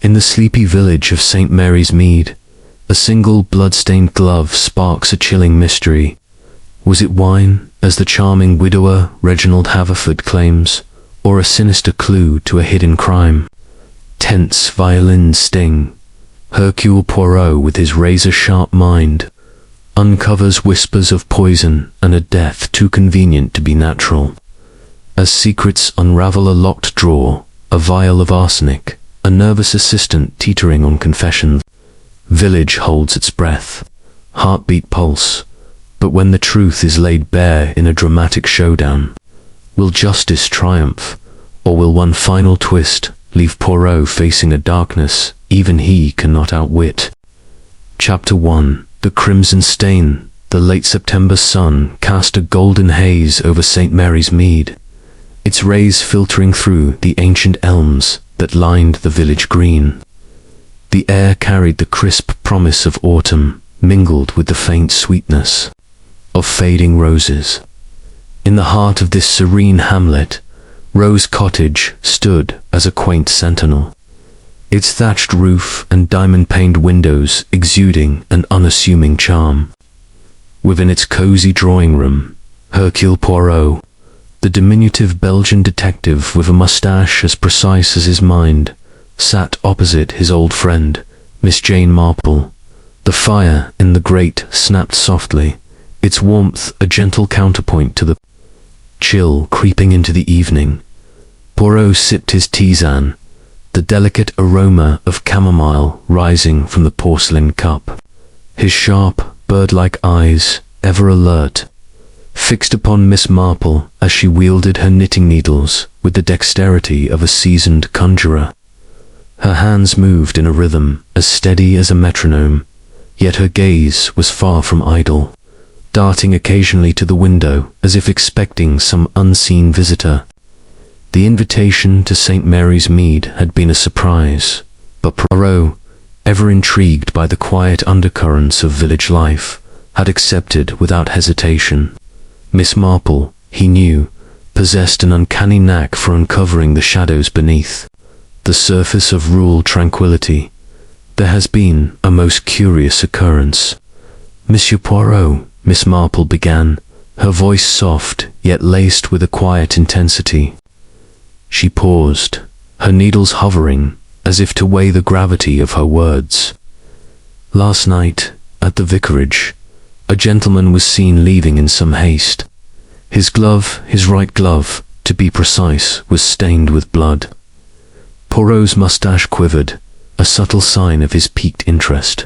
In the sleepy village of St. Mary's Mead, a single blood-stained glove sparks a chilling mystery. Was it wine, as the charming widower Reginald Haverford claims, or a sinister clue to a hidden crime? Tense violins sting. Hercule Poirot, with his razor-sharp mind, uncovers whispers of poison and a death too convenient to be natural. As secrets unravel a locked drawer, a vial of arsenic, a nervous assistant teetering on confession. Village holds its breath, heartbeat pulse, but when the truth is laid bare in a dramatic showdown, will justice triumph, or will one final twist leave Poirot facing a darkness even he cannot outwit? Chapter 1. The Crimson Stain. The late September sun cast a golden haze over St. Mary's Mead, its rays filtering through the ancient elms that lined the village green. The air carried the crisp promise of autumn, mingled with the faint sweetness of fading roses. In the heart of this serene hamlet, Rose Cottage stood as a quaint sentinel, its thatched roof and diamond-paned windows exuding an unassuming charm. Within its cozy drawing room, Hercule Poirot, the diminutive Belgian detective with a moustache as precise as his mind, sat opposite his old friend, Miss Jane Marple. The fire in the grate snapped softly, its warmth a gentle counterpoint to the chill creeping into the evening. Poirot sipped his tisane, the delicate aroma of chamomile rising from the porcelain cup. His sharp, bird-like eyes, ever alert, fixed upon Miss Marple as she wielded her knitting needles with the dexterity of a seasoned conjurer. Her hands moved in a rhythm as steady as a metronome, yet her gaze was far from idle, darting occasionally to the window as if expecting some unseen visitor. The invitation to St. Mary's Mead had been a surprise, but Poirot, ever intrigued by the quiet undercurrents of village life, had accepted without hesitation. Miss Marple, he knew, possessed an uncanny knack for uncovering the shadows beneath the surface of rural tranquility. There has been a most curious occurrence. Monsieur Poirot, Miss Marple began, her voice soft yet laced with a quiet intensity. She paused, her needles hovering, as if to weigh the gravity of her words. Last night, at the vicarage, a gentleman was seen leaving in some haste. His glove, his right glove, to be precise, was stained with blood. Poirot's moustache quivered, a subtle sign of his piqued interest.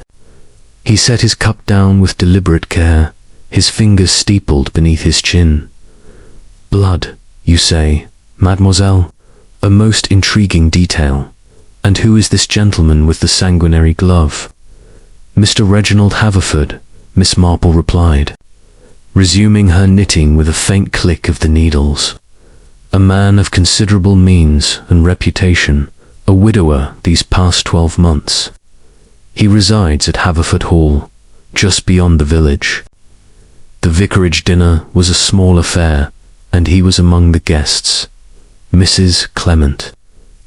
He set his cup down with deliberate care, his fingers steepled beneath his chin. Blood, you say, mademoiselle? A most intriguing detail. And who is this gentleman with the sanguinary glove? Mr. Reginald Haverford, Miss Marple replied, resuming her knitting with a faint click of the needles. A man of considerable means and reputation, a widower these past 12 months. He resides at Haverford Hall, just beyond the village. The vicarage dinner was a small affair, and he was among the guests. Mrs. Clement,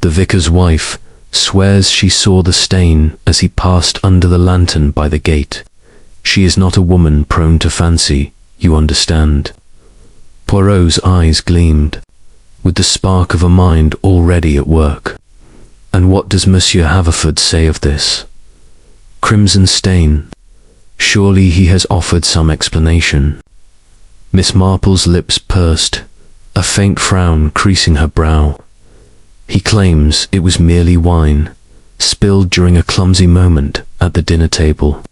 the vicar's wife, swears she saw the stain as he passed under the lantern by the gate. She is not a woman prone to fancy, you understand. Poirot's eyes gleamed, with the spark of a mind already at work. And what does Monsieur Haverford say of this crimson stain? Surely he has offered some explanation. Miss Marple's lips pursed, a faint frown creasing her brow. He claims it was merely wine, spilled during a clumsy moment at the dinner table.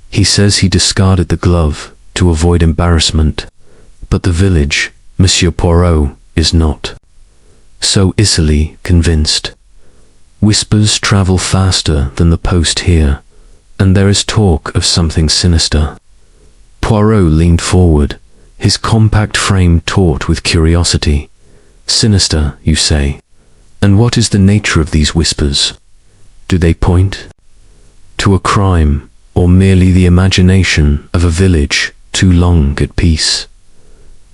He says he discarded the glove to avoid embarrassment, but the village, Monsieur Poirot, is not so easily convinced. Whispers travel faster than the post here, and there is talk of something sinister. Poirot leaned forward, his compact frame taut with curiosity. Sinister, you say? And what is the nature of these whispers? Do they point to a crime, or merely the imagination of a village too long at peace?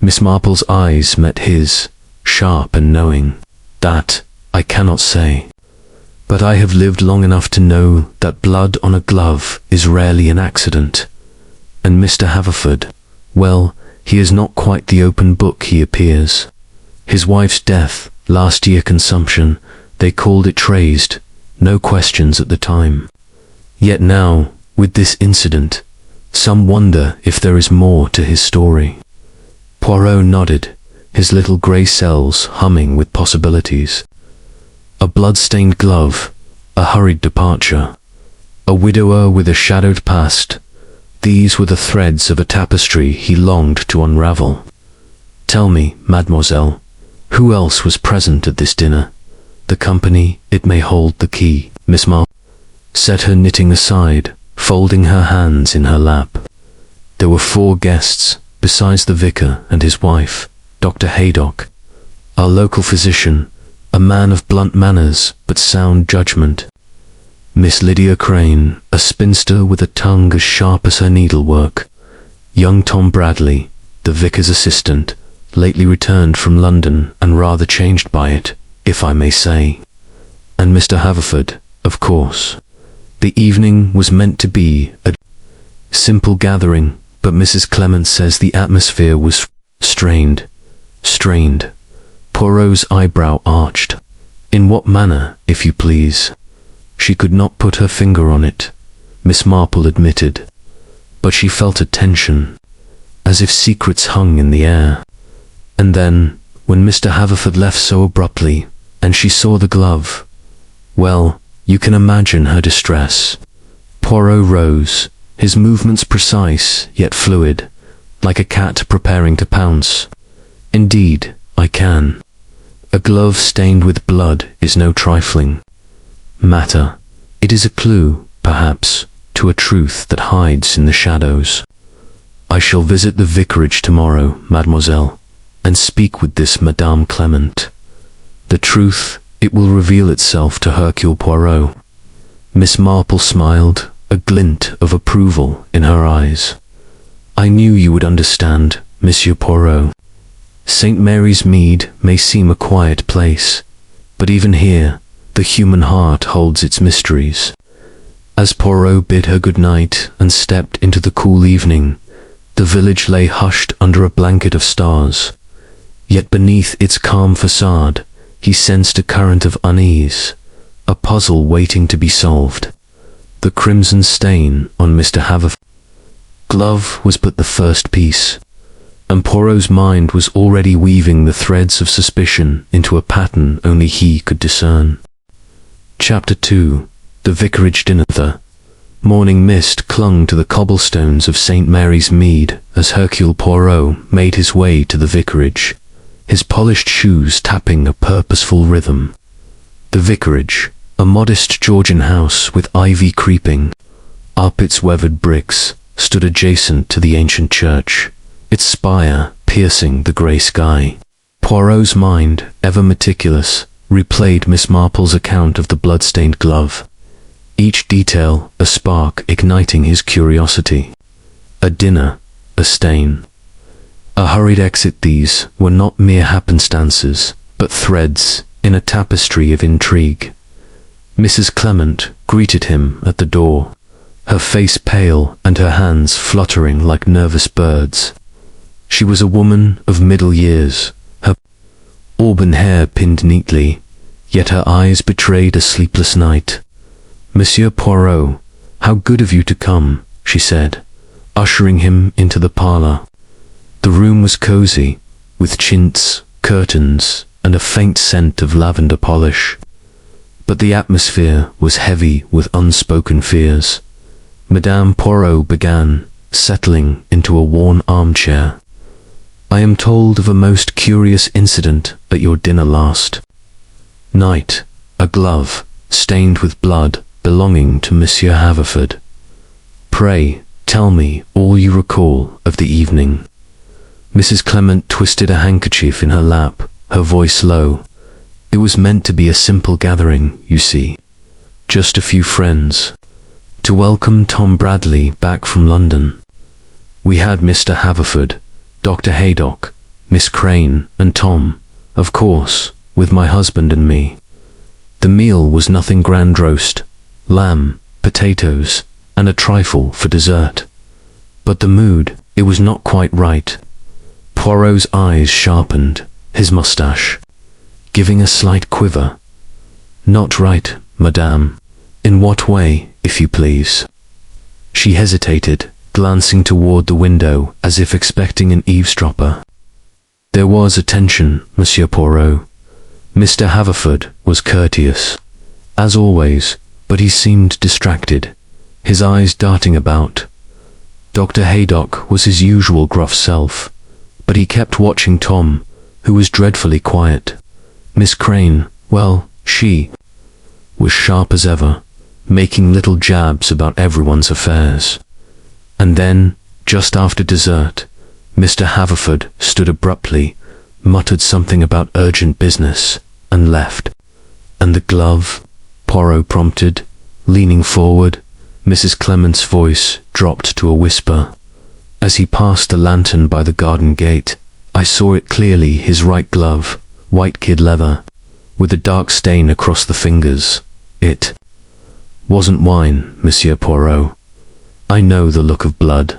Miss Marple's eyes met his, sharp and knowing. That I cannot say. But I have lived long enough to know that blood on a glove is rarely an accident. And Mr. Haverford, well, he is not quite the open book he appears. His wife's death, last year consumption, they called it traced, no questions at the time. Yet now, with this incident, some wonder if there is more to his story. Poirot nodded, his little grey cells humming with possibilities. A blood-stained glove, a hurried departure, a widower with a shadowed past. These were the threads of a tapestry he longed to unravel. Tell me, mademoiselle, who else was present at this dinner? The company, it may hold the key. Miss Marple set her knitting aside, folding her hands in her lap. There were 4 guests, besides the vicar and his wife, Dr. Haydock, our local physician, a man of blunt manners but sound judgment. Miss Lydia Crane, a spinster with a tongue as sharp as her needlework. Young Tom Bradley, the vicar's assistant, lately returned from London and rather changed by it, if I may say. And Mr. Haverford, of course. The evening was meant to be a simple gathering, but Mrs. Clement says the atmosphere was strained. Poirot's eyebrow arched. In what manner, if you please? She could not put her finger on it, Miss Marple admitted, but she felt a tension, as if secrets hung in the air. And then, when Mr. Haverford left so abruptly, and she saw the glove, well, you can imagine her distress. Poirot rose, his movements precise yet fluid, like a cat preparing to pounce. Indeed, I can. A glove stained with blood is no trifling matter. It is a clue, perhaps, to a truth that hides in the shadows. I shall visit the vicarage tomorrow, mademoiselle, and speak with this Madame Clement. The truth, it will reveal itself to Hercule Poirot. Miss Marple smiled, a glint of approval in her eyes. I knew you would understand, Monsieur Poirot. St. Mary's Mead may seem a quiet place, but even here, the human heart holds its mysteries. As Poirot bid her good night and stepped into the cool evening, the village lay hushed under a blanket of stars. Yet beneath its calm facade, he sensed a current of unease, a puzzle waiting to be solved. The crimson stain on Mr. Haverford's glove was but the first piece, and Poirot's mind was already weaving the threads of suspicion into a pattern only he could discern. Chapter 2. The Vicarage Dinner. The morning mist clung to the cobblestones of St. Mary's Mead as Hercule Poirot made his way to the vicarage, his polished shoes tapping a purposeful rhythm. The vicarage, a modest Georgian house with ivy creeping up its weathered bricks, stood adjacent to the ancient church, its spire piercing the grey sky. Poirot's mind, ever meticulous, replayed Miss Marple's account of the blood-stained glove, each detail a spark igniting his curiosity. A dinner, a stain, a hurried exit. These were not mere happenstances, but threads in a tapestry of intrigue. Mrs. Clement greeted him at the door, her face pale and her hands fluttering like nervous birds. She was a woman of middle years, her auburn hair pinned neatly, yet her eyes betrayed a sleepless night. Monsieur Poirot, how good of you to come, she said, ushering him into the parlour. The room was cosy, with chintz, curtains, and a faint scent of lavender polish. But the atmosphere was heavy with unspoken fears. Madame Poirot began, settling into a worn armchair. I am told of a most curious incident at your dinner last night. A glove, stained with blood, belonging to Monsieur Haverford. Pray, tell me all you recall of the evening. Mrs. Clement twisted a handkerchief in her lap, her voice low. It was meant to be a simple gathering, you see. Just a few friends. To welcome Tom Bradley back from London. We had Mr. Haverford, Dr. Haydock, Miss Crane, and Tom, of course, with my husband and me. The meal was nothing grand: roast, lamb, potatoes, and a trifle for dessert. But the mood, it was not quite right. Poirot's eyes sharpened, his moustache giving a slight quiver. Not right, madame. In what way, if you please? She hesitated, glancing toward the window as if expecting an eavesdropper. There was a tension, Monsieur Poirot. Mr. Haverford was courteous, as always, but he seemed distracted, his eyes darting about. Dr. Haydock was his usual gruff self, but he kept watching Tom, who was dreadfully quiet. Miss Crane, well, she was sharp as ever, making little jabs about everyone's affairs. And then, just after dessert, Mr. Haverford stood abruptly, muttered something about urgent business, and left. And the glove? Poirot prompted, leaning forward. Mrs. Clement's voice dropped to a whisper. As he passed the lantern by the garden gate, I saw it clearly: his right glove, white kid leather, with a dark stain across the fingers. It wasn't wine, Monsieur Poirot. I know the look of blood.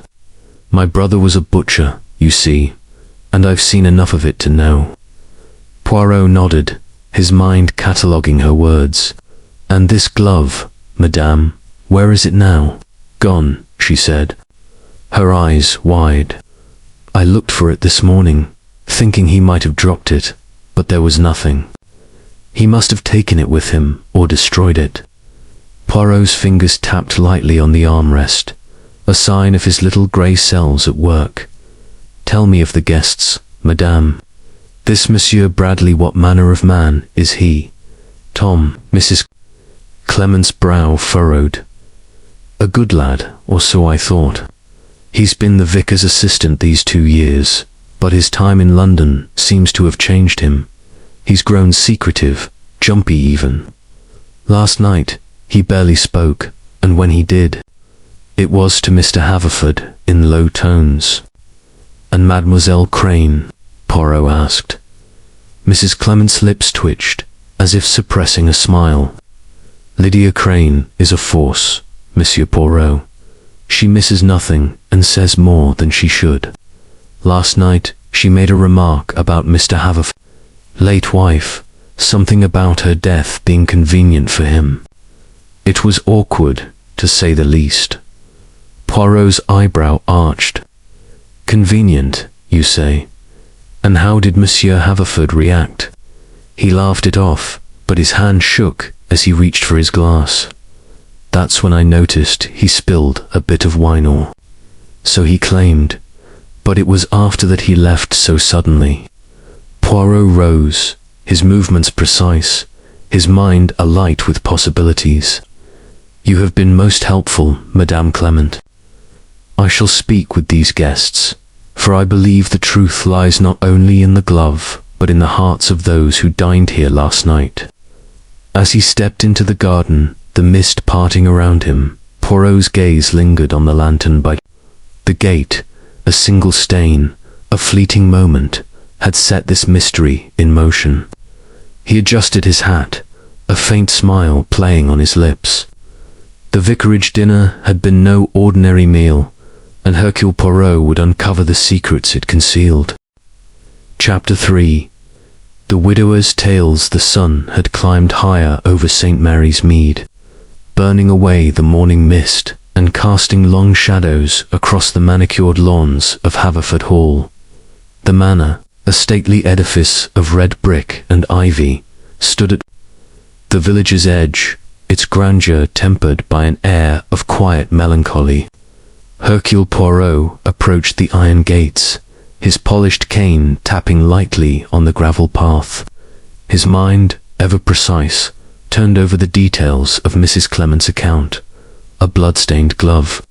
My brother was a butcher, you see, and I've seen enough of it to know. Poirot nodded, his mind cataloguing her words. And this glove, madame, where is it now? Gone, she said, her eyes wide. I looked for it this morning, thinking he might have dropped it, but there was nothing. He must have taken it with him, or destroyed it. Poirot's fingers tapped lightly on the armrest, a sign of his little grey cells at work. Tell me of the guests, madame. This Monsieur Bradley, what manner of man is he? Tom, Mrs. Clement's brow furrowed. A good lad, or so I thought. He's been the vicar's assistant these 2 years, but his time in London seems to have changed him. He's grown secretive, jumpy even. Last night, he barely spoke, and when he did, it was to Mr. Haverford in low tones. And Mademoiselle Crane? Poirot asked. Mrs. Clement's lips twitched, as if suppressing a smile. Lydia Crane is a force, Monsieur Poirot. She misses nothing and says more than she should. Last night she made a remark about Mr. Haverford's late wife, something about her death being convenient for him. It was awkward, to say the least. Poirot's eyebrow arched. Convenient, you say? And how did Monsieur Haverford react? He laughed it off, but his hand shook as he reached for his glass. That's when I noticed he spilled a bit of wine, or so he claimed, but it was after that he left so suddenly. Poirot rose, his movements precise, his mind alight with possibilities. You have been most helpful, Madame Clement. I shall speak with these guests, for I believe the truth lies not only in the glove, but in the hearts of those who dined here last night. As he stepped into the garden, the mist parting around him, Poirot's gaze lingered on the lantern by the gate. A single stain, a fleeting moment, had set this mystery in motion. He adjusted his hat, a faint smile playing on his lips. The vicarage dinner had been no ordinary meal, and Hercule Poirot would uncover the secrets it concealed. Chapter 3. The widower's tales. The sun had climbed higher over St. Mary's Mead, burning away the morning mist and casting long shadows across the manicured lawns of Haverford Hall. The manor, a stately edifice of red brick and ivy, stood at the village's edge, its grandeur tempered by an air of quiet melancholy. Hercule Poirot approached the iron gates, his polished cane tapping lightly on the gravel path. His mind, ever precise, turned over the details of Mrs. Clement's account. A blood-stained glove,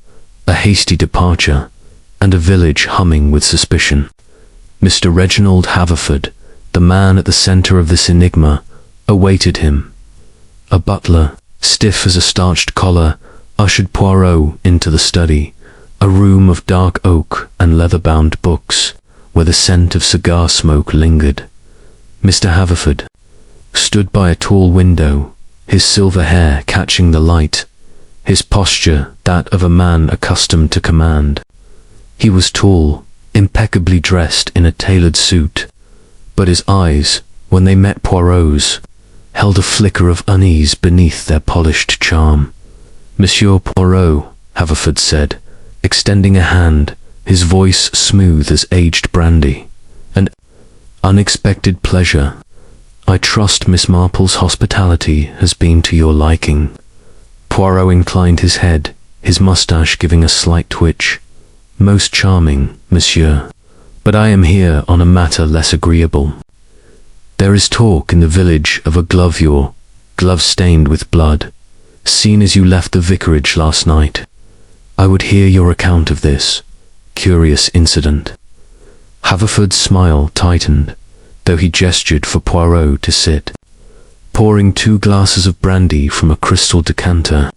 a hasty departure, and a village humming with suspicion. Mr. Reginald Haverford, the man at the centre of this enigma, awaited him. A butler, stiff as a starched collar, ushered Poirot into the study, a room of dark oak and leather-bound books, where the scent of cigar smoke lingered. Mr. Haverford stood by a tall window, his silver hair catching the light, his posture that of a man accustomed to command. He was tall, impeccably dressed in a tailored suit, but his eyes, when they met Poirot's, held a flicker of unease beneath their polished charm. "Monsieur Poirot," Haverford said, extending a hand, his voice smooth as aged brandy. "An unexpected pleasure. I trust Miss Marple's hospitality has been to your liking." Poirot inclined his head, his moustache giving a slight twitch. "Most charming, monsieur, but I am here on a matter less agreeable. There is talk in the village of a glove stained with blood, seen as you left the vicarage last night. I would hear your account of this curious incident." Haverford's smile tightened, though he gestured for Poirot to sit, pouring 2 glasses of brandy from a crystal decanter.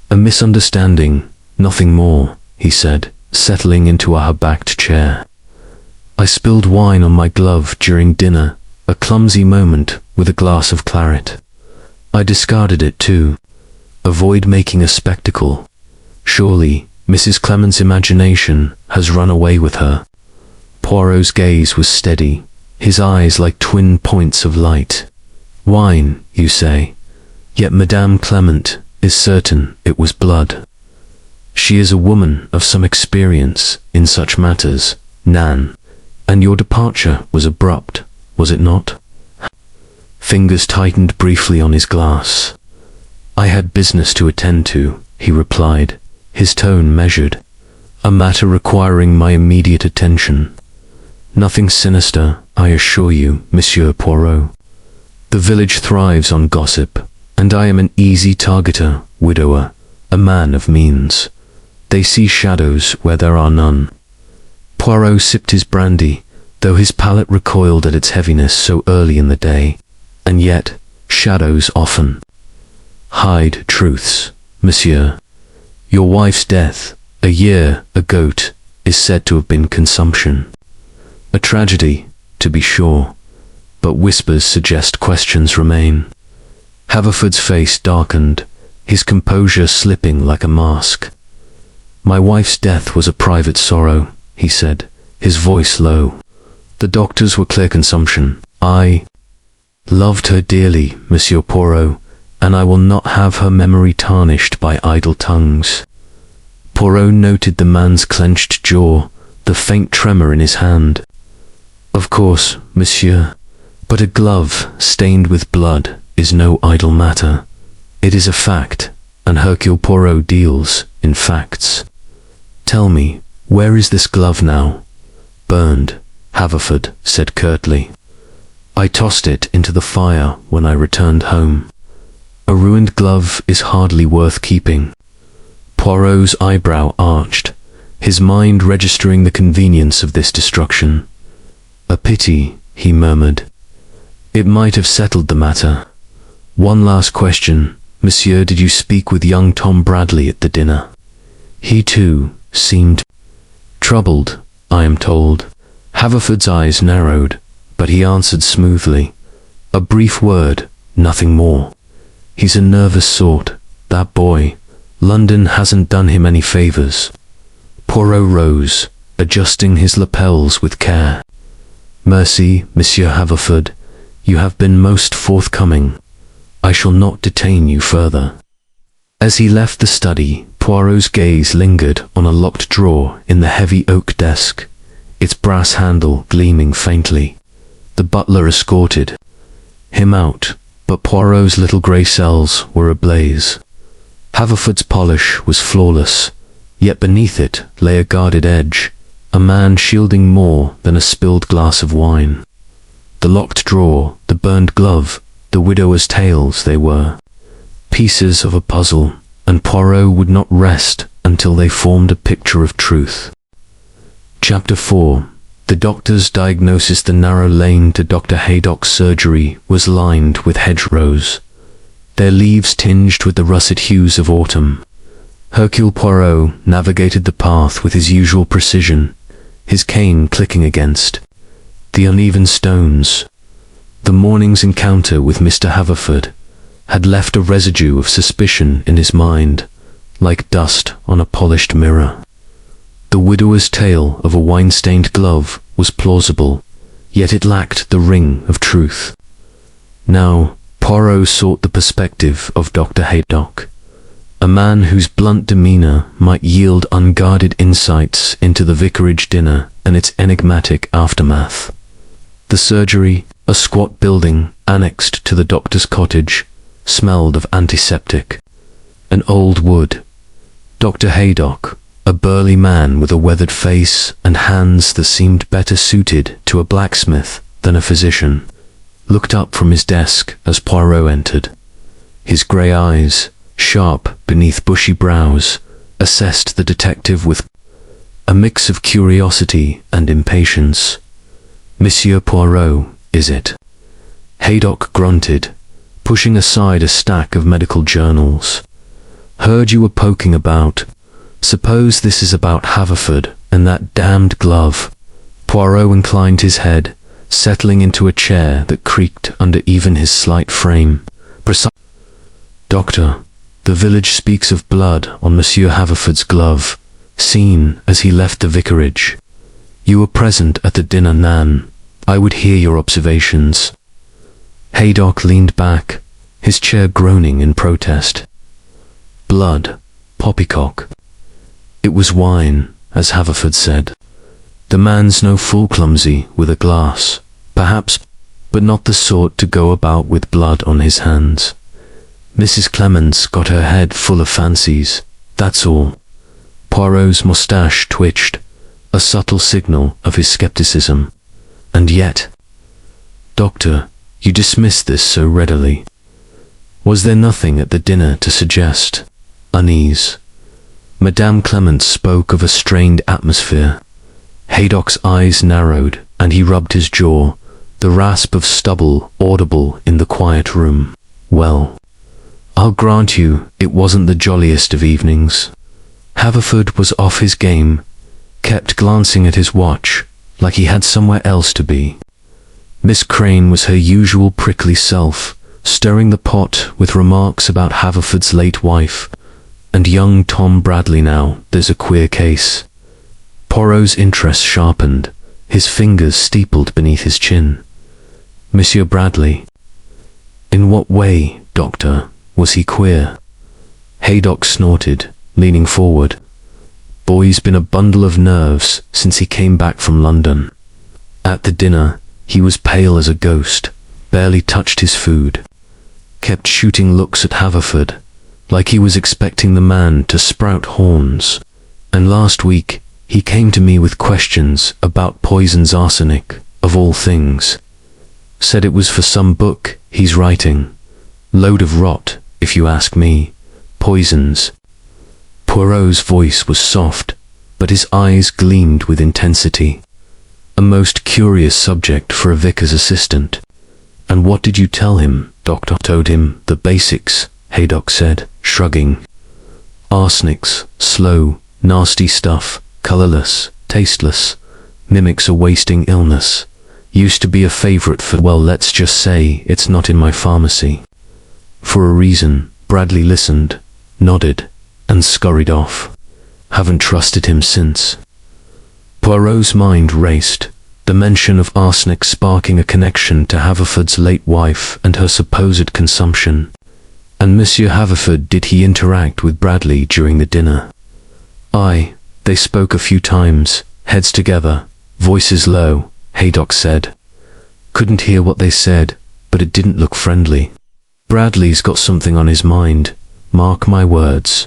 "A misunderstanding, nothing more," he said, settling into a high-backed chair. "I spilled wine on my glove during dinner, a clumsy moment with a glass of claret. I discarded it too. Avoid making a spectacle. Surely Mrs. Clement's imagination has run away with her." Poirot's gaze was steady, his eyes like twin points of light. "Wine, you say? Yet Madame Clement is certain it was blood. She is a woman of some experience in such matters, Nan, and your departure was abrupt, was it not?" Fingers tightened briefly on his glass. "I had business to attend to," he replied, his tone measured. "A matter requiring my immediate attention. Nothing sinister, I assure you, Monsieur Poirot. The village thrives on gossip, and I am an easy targeter, widower, a man of means. They see shadows where there are none." Poirot sipped his brandy, though his palate recoiled at its heaviness so early in the day. And yet, shadows often hide truths, monsieur. Your wife's death, a year ago, is said to have been consumption. A tragedy, to be sure, but whispers suggest questions remain. Haverford's face darkened, his composure slipping like a mask. "My wife's death was a private sorrow," he said, his voice low. "The doctors were clear consumption. I loved her dearly, Monsieur Poirot, and I will not have her memory tarnished by idle tongues." Poirot noted the man's clenched jaw, the faint tremor in his hand. "Of course, monsieur, but a glove stained with blood is no idle matter. It is a fact, and Hercule Poirot deals in facts. Tell me, where is this glove now?" "Burned," Haverford said curtly. "I tossed it into the fire when I returned home. A ruined glove is hardly worth keeping." Poirot's eyebrow arched, his mind registering the convenience of this destruction. "A pity," he murmured. "It might have settled the matter. One last question, monsieur, did you speak with young Tom Bradley at the dinner? He too seemed troubled, I am told." Haverford's eyes narrowed, but he answered smoothly. "A brief word, nothing more. He's a nervous sort, that boy. London hasn't done him any favors." Poirot rose, adjusting his lapels with care. "Merci, Monsieur Haverford. You have been most forthcoming. I shall not detain you further." As he left the study, Poirot's gaze lingered on a locked drawer in the heavy oak desk, its brass handle gleaming faintly. The butler escorted him out, but Poirot's little grey cells were ablaze. Haverford's polish was flawless, yet beneath it lay a guarded edge, a man shielding more than a spilled glass of wine. The locked drawer, the burned glove, the widower's tales they were. Pieces of a puzzle, and Poirot would not rest until they formed a picture of truth. Chapter 4. The doctor's diagnosis. The narrow lane to Dr. Haydock's surgery was lined with hedgerows, their leaves tinged with the russet hues of autumn. Hercule Poirot navigated the path with his usual precision, his cane clicking against the uneven stones. The morning's encounter with Mr. Haverford had left a residue of suspicion in his mind, like dust on a polished mirror. The widower's tale of a wine-stained glove was plausible, yet it lacked the ring of truth. Now, Poirot sought the perspective of Dr. Haydock, a man whose blunt demeanor might yield unguarded insights into the vicarage dinner and its enigmatic aftermath. The surgery, a squat building annexed to the doctor's cottage, smelled of antiseptic and old wood. Dr. Haydock, a burly man with a weathered face and hands that seemed better suited to a blacksmith than a physician, looked up from his desk as Poirot entered. His grey eyes, sharp beneath bushy brows, assessed the detective with a mix of curiosity and impatience. "Monsieur Poirot, is it?" Haydock grunted, pushing aside a stack of medical journals. "Heard you were poking about. Suppose this is about Haverford and that damned glove." Poirot inclined his head, settling into a chair that creaked under even his slight frame. "Doctor, the village speaks of blood on Monsieur Haverford's glove, seen as he left the vicarage. You were present at the dinner, Nan. I would hear your observations." Haydock leaned back, his chair groaning in protest. "Blood, poppycock. It was wine, as Haverford said. The man's no fool clumsy with a glass, perhaps, but not the sort to go about with blood on his hands. Mrs. Clements got her head full of fancies, that's all." Poirot's moustache twitched, a subtle signal of his skepticism. "And yet, Doctor, you dismiss this so readily. Was there nothing at the dinner to suggest unease?" Madame Clements spoke of a strained atmosphere. Haydock's eyes narrowed, and he rubbed his jaw, the rasp of stubble audible in the quiet room. "Well, I'll grant you it wasn't the jolliest of evenings. Haverford was off his game, kept glancing at his watch, like he had somewhere else to be. Miss Crane was her usual prickly self, stirring the pot with remarks about Haverford's late wife, and young Tom Bradley. Now there's a queer case." Poirot's interest sharpened, his fingers steepled beneath his chin. "Monsieur Bradley? In what way, Doctor, was he queer?" Haydock snorted, leaning forward. "Boy's been a bundle of nerves since he came back from London. At the dinner, he was pale as a ghost, barely touched his food, kept shooting looks at Haverford, like he was expecting the man to sprout horns. And last week, he came to me with questions about poison's arsenic, of all things. Said it was for some book he's writing. Load of rot, if you ask me. Poisons." Poirot's voice was soft, but his eyes gleamed with intensity. "A most curious subject for a vicar's assistant." "And what did you tell him, Doctor?" "Told him the basics," Haydock said, shrugging. "Arsenic's slow, nasty stuff, colorless, tasteless, mimics a wasting illness. Used to be a favorite for, well, let's just say it's not in my pharmacy." For a reason, Bradley listened, nodded, and scurried off. "Haven't trusted him since." Poirot's mind raced, the mention of arsenic sparking a connection to Haverford's late wife and her supposed consumption. And Monsieur Haverford, did he interact with Bradley during the dinner? "Aye, they spoke a few times, heads together, voices low," Haydock said. "Couldn't hear what they said, but it didn't look friendly. Bradley's got something on his mind, mark my words."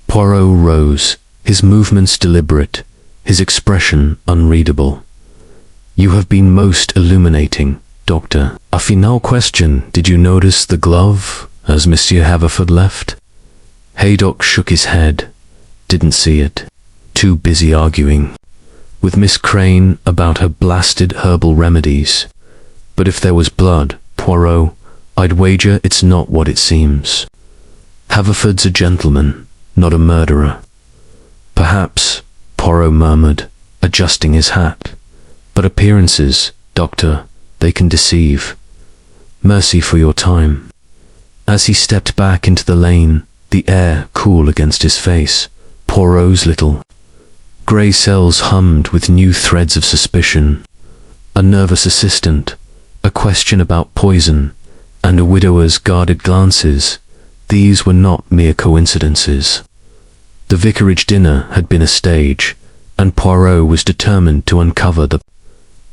Poirot rose, his movements deliberate, his expression unreadable. "You have been most illuminating, Doctor. A final question, did you notice the glove as Monsieur Haverford left?" Haydock shook his head. "Didn't see it. Too busy arguing with Miss Crane about her blasted herbal remedies. But if there was blood, Poirot, I'd wager it's not what it seems. Haverford's a gentleman, not a murderer." "Perhaps," Poirot murmured, adjusting his hat. "But appearances, Doctor, they can deceive. Mercy for your time." As he stepped back into the lane, the air cool against his face, Poirot's little grey cells hummed with new threads of suspicion. A nervous assistant, a question about poison, and a widower's guarded glances. These were not mere coincidences. The vicarage dinner had been a stage, and Poirot was determined to uncover the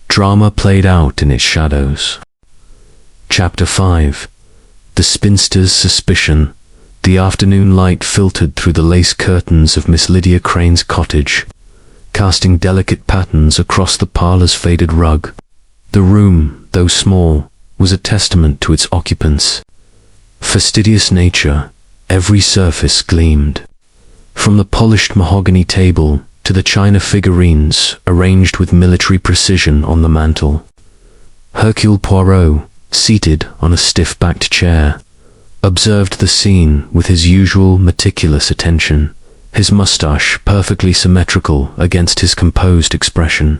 drama played out in its shadows. Chapter 5. The spinster's suspicion. The afternoon light filtered through the lace curtains of Miss Lydia Crane's cottage, casting delicate patterns across the parlour's faded rug. The room, though small, was a testament to its occupants' fastidious nature. Every surface gleamed, from the polished mahogany table to the china figurines arranged with military precision on the mantel. Hercule Poirot, seated on a stiff-backed chair, observed the scene with his usual meticulous attention, his moustache perfectly symmetrical against his composed expression.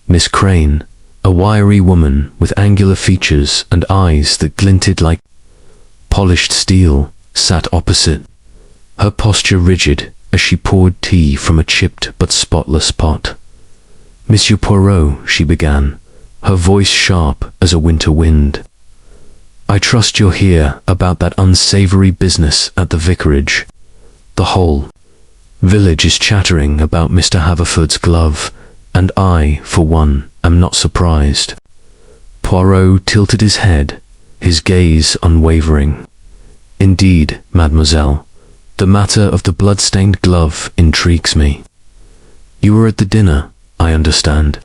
Miss Crane, a wiry woman with angular features and eyes that glinted like polished steel, sat opposite, her posture rigid as she poured tea from a chipped but spotless pot. "Monsieur Poirot," she began, her voice sharp as a winter wind, "I trust you're here about that unsavory business at the vicarage. The whole village is chattering about Mr. Haverford's glove, and I, for one, am not surprised." Poirot tilted his head, his gaze unwavering. "Indeed, mademoiselle, the matter of the blood-stained glove intrigues me. You were at the dinner, I understand.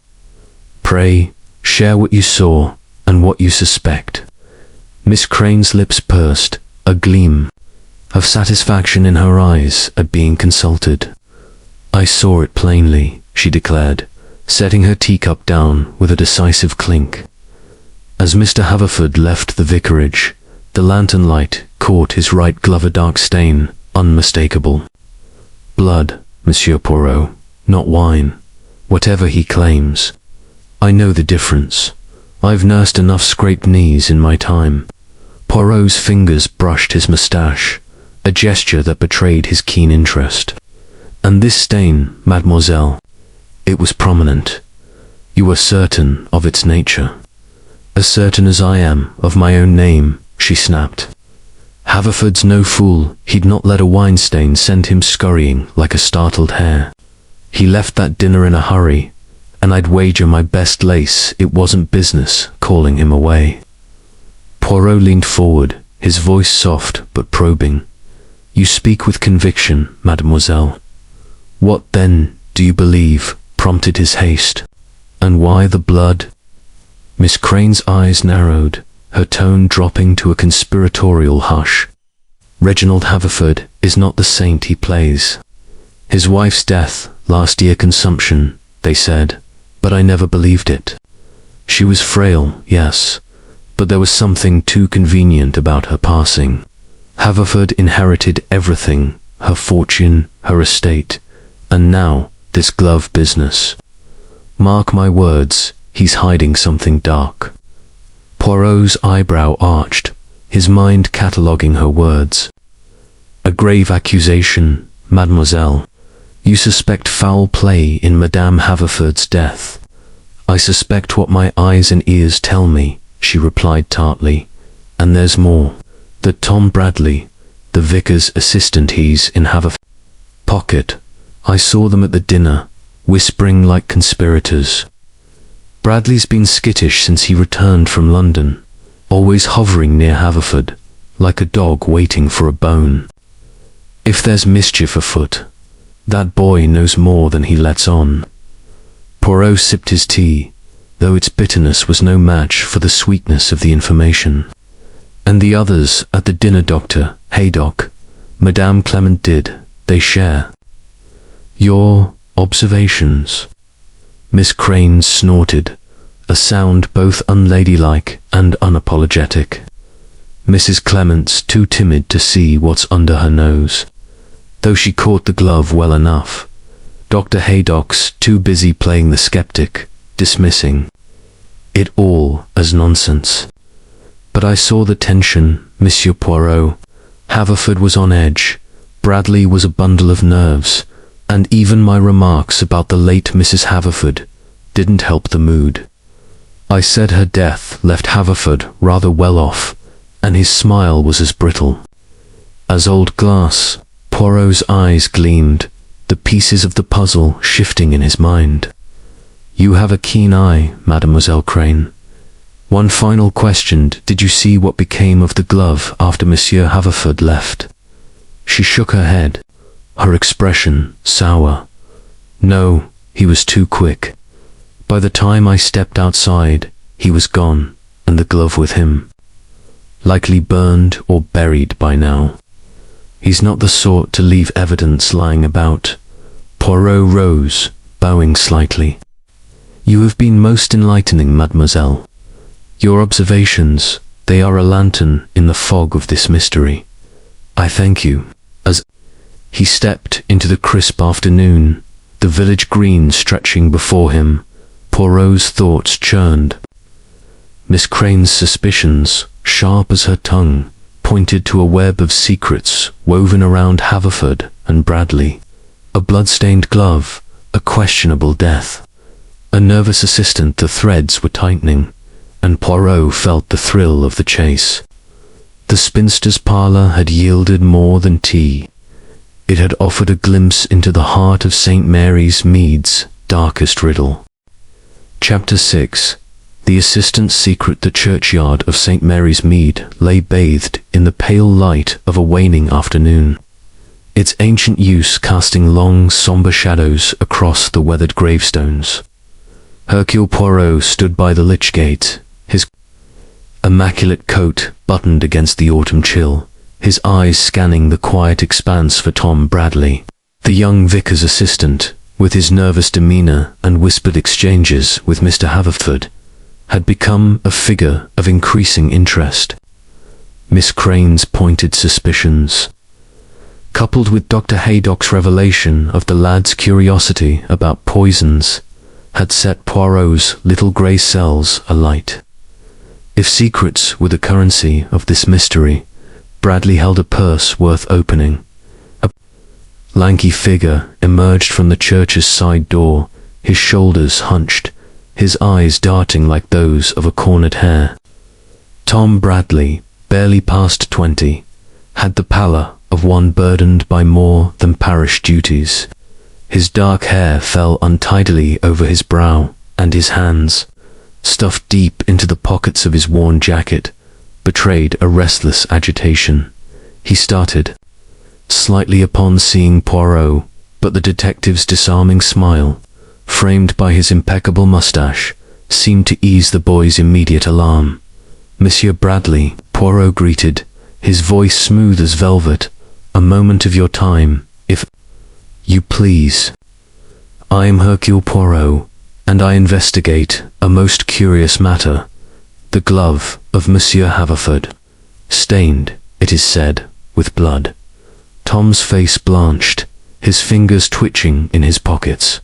Pray, share what you saw and what you suspect." Miss Crane's lips pursed, a gleam of satisfaction in her eyes at being consulted. "I saw it plainly," she declared, setting her teacup down with a decisive clink. As Mr. Haverford left the vicarage, the lantern light caught his right glove, a dark stain, unmistakable. "Blood, Monsieur Poirot, not wine, whatever he claims. I know the difference. I've nursed enough scraped knees in my time." Poirot's fingers brushed his moustache, a gesture that betrayed his keen interest. "And this stain, mademoiselle, it was prominent. You are certain of its nature?" "As certain as I am of my own name," she snapped. "Haverford's no fool. He'd not let a wine stain send him scurrying like a startled hare. He left that dinner in a hurry, and I'd wager my best lace it wasn't business calling him away." Poirot leaned forward, his voice soft but probing. "You speak with conviction, mademoiselle. What, then, do you believe prompted his haste? And why the blood?" Miss Crane's eyes narrowed, her tone dropping to a conspiratorial hush. "Reginald Haverford is not the saint he plays. His wife's death, last year consumption, they said, but I never believed it. She was frail, yes, but there was something too convenient about her passing. Haverford inherited everything, her fortune, her estate, and now this glove business. Mark my words, he's hiding something dark." Poirot's eyebrow arched, his mind cataloguing her words. "A grave accusation, mademoiselle. You suspect foul play in Madame Haverford's death." "I suspect what my eyes and ears tell me," she replied tartly. "And there's more. That Tom Bradley, the vicar's assistant, he's in Haverford's pocket. I saw them at the dinner, whispering like conspirators. Bradley's been skittish since he returned from London, always hovering near Haverford, like a dog waiting for a bone. If there's mischief afoot, that boy knows more than he lets on." Poirot sipped his tea, though its bitterness was no match for the sweetness of the information. "And the others at the dinner, Dr. Haydock, Madame Clement, did they share your observations?" Miss Crane snorted, a sound both unladylike and unapologetic. "Mrs. Clement's too timid to see what's under her nose, though she caught the glove well enough. Dr. Haydock's too busy playing the skeptic, dismissing it all as nonsense. But I saw the tension, Monsieur Poirot. Haverford was on edge, Bradley was a bundle of nerves, and even my remarks about the late Mrs. Haverford didn't help the mood. I said her death left Haverford rather well off, and his smile was as brittle as old glass. Poirot's eyes gleamed, the pieces of the puzzle shifting in his mind. You have a keen eye, Mademoiselle Crane. One final question. Did you see what became of the glove after Monsieur Haverford left? She shook her head, her expression sour. No, he was too quick. By the time I stepped outside, he was gone, and the glove with him. Likely burned or buried by now. He's not the sort to leave evidence lying about. Poirot rose, bowing slightly. You have been most enlightening, mademoiselle. Your observations, they are a lantern in the fog of this mystery. I thank you. As he stepped into the crisp afternoon, the village green stretching before him, Poirot's thoughts churned. Miss Crane's suspicions, sharp as her tongue, pointed to a web of secrets woven around Haverford and Bradley. A blood-stained glove, a questionable death. A nervous assistant. The threads were tightening, and Poirot felt the thrill of the chase. The spinster's parlour had yielded more than tea. It had offered a glimpse into the heart of St. Mary's Mead's darkest riddle. Chapter 6. The assistant's secret. The churchyard of St. Mary's Mead lay bathed in the pale light of a waning afternoon, its ancient use casting long, sombre shadows across the weathered gravestones. Hercule Poirot stood by the lich gate, his immaculate coat buttoned against the autumn chill, his eyes scanning the quiet expanse for Tom Bradley. The young vicar's assistant, with his nervous demeanour and whispered exchanges with Mr. Haverford, had become a figure of increasing interest. Miss Crane's pointed suspicions, coupled with Dr. Haydock's revelation of the lad's curiosity about poisons, had set Poirot's little grey cells alight. If secrets were the currency of this mystery, Bradley held a purse worth opening. A lanky figure emerged from the church's side door, his shoulders hunched, his eyes darting like those of a cornered hare. Tom Bradley, barely past 20, had the pallor of one burdened by more than parish duties. His dark hair fell untidily over his brow, and his hands, stuffed deep into the pockets of his worn jacket, betrayed a restless agitation. He started slightly upon seeing Poirot, but the detective's disarming smile, framed by his impeccable moustache, seemed to ease the boy's immediate alarm. Monsieur Bradley, Poirot greeted, his voice smooth as velvet. A moment of your time, if you please. I am Hercule Poirot, and I investigate a most curious matter. The glove of Monsieur Haverford, stained, it is said, with blood. Tom's face blanched, his fingers twitching in his pockets.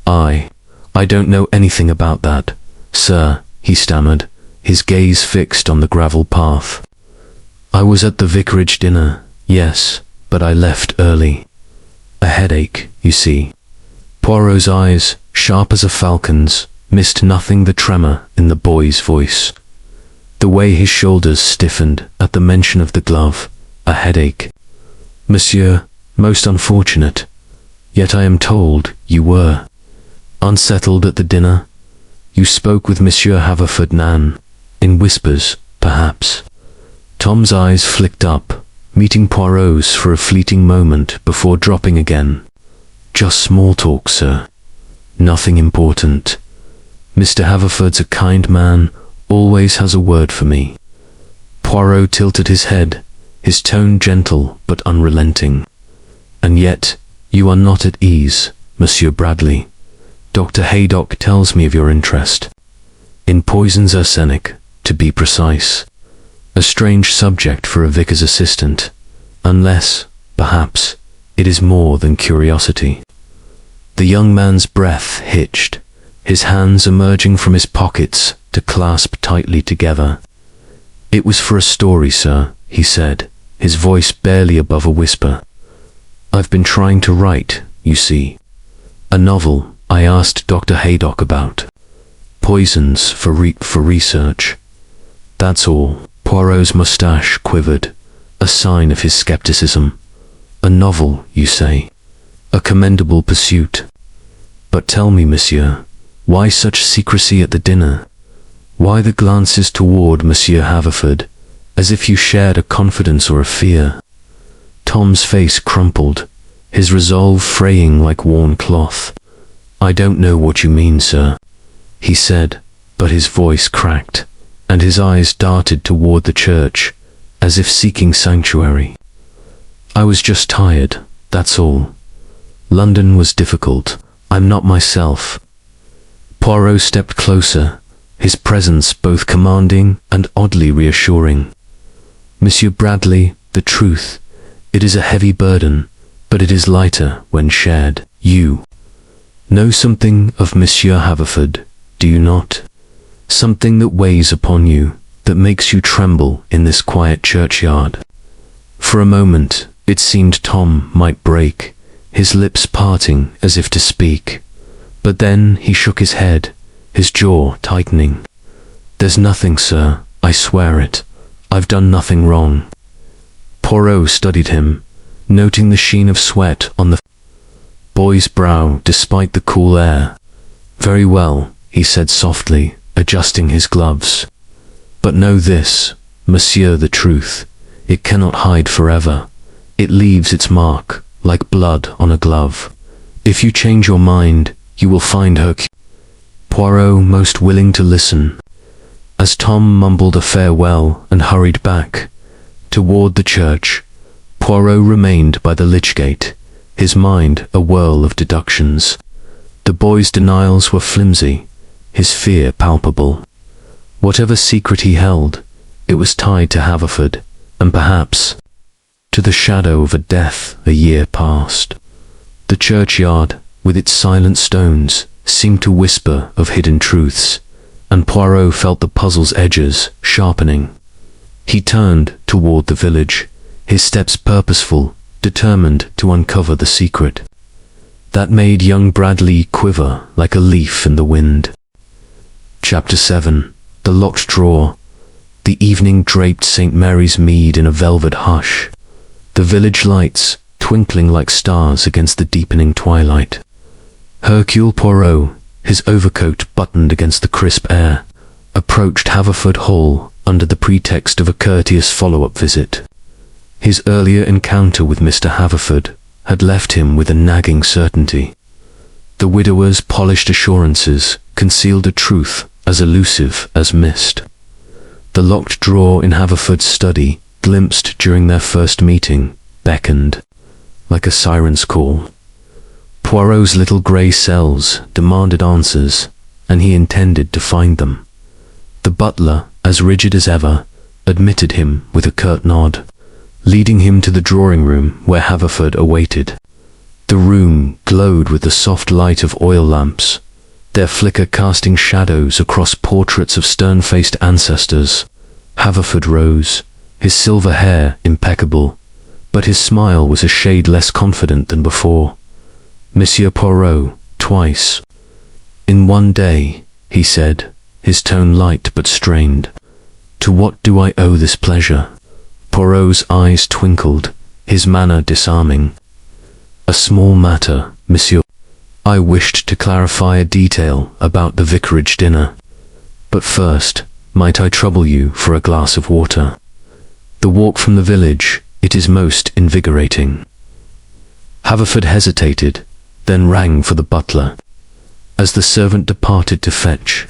I don't know anything about that, sir, he stammered, his gaze fixed on the gravel path. I was at the vicarage dinner, yes, but I left early. A headache, you see. Poirot's eyes, sharp as a falcon's, missed nothing. The tremor in the boy's voice, the way his shoulders stiffened at the mention of the glove. A headache. Monsieur, most unfortunate. Yet I am told you were unsettled at the dinner. You spoke with Monsieur Haverford, Nan, in whispers, perhaps. Tom's eyes flicked up, meeting Poirot's for a fleeting moment before dropping again. Just small talk, sir. Nothing important. Mr. Haverford's a kind man, always has a word for me. Poirot tilted his head, his tone gentle but unrelenting. And yet, you are not at ease, Monsieur Bradley. Dr. Haydock tells me of your interest in poisons, arsenic, to be precise. A strange subject for a vicar's assistant, unless, perhaps, it is more than curiosity. The young man's breath hitched, his hands emerging from his pockets to clasp tightly together. "It was for a story, sir," he said, his voice barely above a whisper. "I've been trying to write, you see. A novel I asked Dr. Haydock about. Poisons for research. That's all." Poirot's moustache quivered, a sign of his skepticism. "A novel, you say? A commendable pursuit. But tell me, monsieur, why such secrecy at the dinner? Why the glances toward Monsieur Haverford, as if you shared a confidence or a fear?" Tom's face crumpled, his resolve fraying like worn cloth. "I don't know what you mean, sir," he said, but his voice cracked, and his eyes darted toward the church, as if seeking sanctuary. "I was just tired, that's all. London was difficult. I'm not myself." Poirot stepped closer, his presence both commanding and oddly reassuring. "Monsieur Bradley, the truth, it is a heavy burden, but it is lighter when shared. You know something of Monsieur Haverford, do you not? Something that weighs upon you, that makes you tremble in this quiet churchyard." For a moment, it seemed Tom might break, his lips parting as if to speak. But then he shook his head, his jaw tightening. "There's nothing, sir, I swear it. I've done nothing wrong." Poirot studied him, noting the sheen of sweat on the boy's brow despite the cool air. "Very well," he said softly, adjusting his gloves. "But know this, monsieur, the truth. It cannot hide forever. It leaves its mark, like blood on a glove. If you change your mind, you will find Hercule Poirot most willing to listen." As Tom mumbled a farewell and hurried back toward the church, Poirot remained by the lich gate, his mind a whirl of deductions. The boy's denials were flimsy, his fear palpable. Whatever secret he held, it was tied to Haverford, and perhaps to the shadow of a death a year past. The churchyard, with its silent stones, seemed to whisper of hidden truths, and Poirot felt the puzzle's edges sharpening. He turned toward the village, his steps purposeful, determined to uncover the secret that made young Bradley quiver like a leaf in the wind. Chapter 7. The Locked Drawer. The evening draped St. Mary's Mead in a velvet hush, the village lights twinkling like stars against the deepening twilight. Hercule Poirot, his overcoat buttoned against the crisp air, approached Haverford Hall under the pretext of a courteous follow-up visit. His earlier encounter with Mr. Haverford had left him with a nagging certainty. The widower's polished assurances concealed a truth as elusive as mist. The locked drawer in Haverford's study, glimpsed during their first meeting, beckoned like a siren's call. Poirot's little grey cells demanded answers, and he intended to find them. The butler, as rigid as ever, admitted him with a curt nod, leading him to the drawing-room where Haverford awaited. The room glowed with the soft light of oil lamps, their flicker casting shadows across portraits of stern-faced ancestors. Haverford rose, his silver hair impeccable, but his smile was a shade less confident than before. "Monsieur Poirot, twice in one day," he said, his tone light but strained. "To what do I owe this pleasure?" Poirot's eyes twinkled, his manner disarming. "A small matter, monsieur. I wished to clarify a detail about the vicarage dinner. But first, might I trouble you for a glass of water? The walk from the village, it is most invigorating." Haverford hesitated, then rang for the butler. As the servant departed to fetch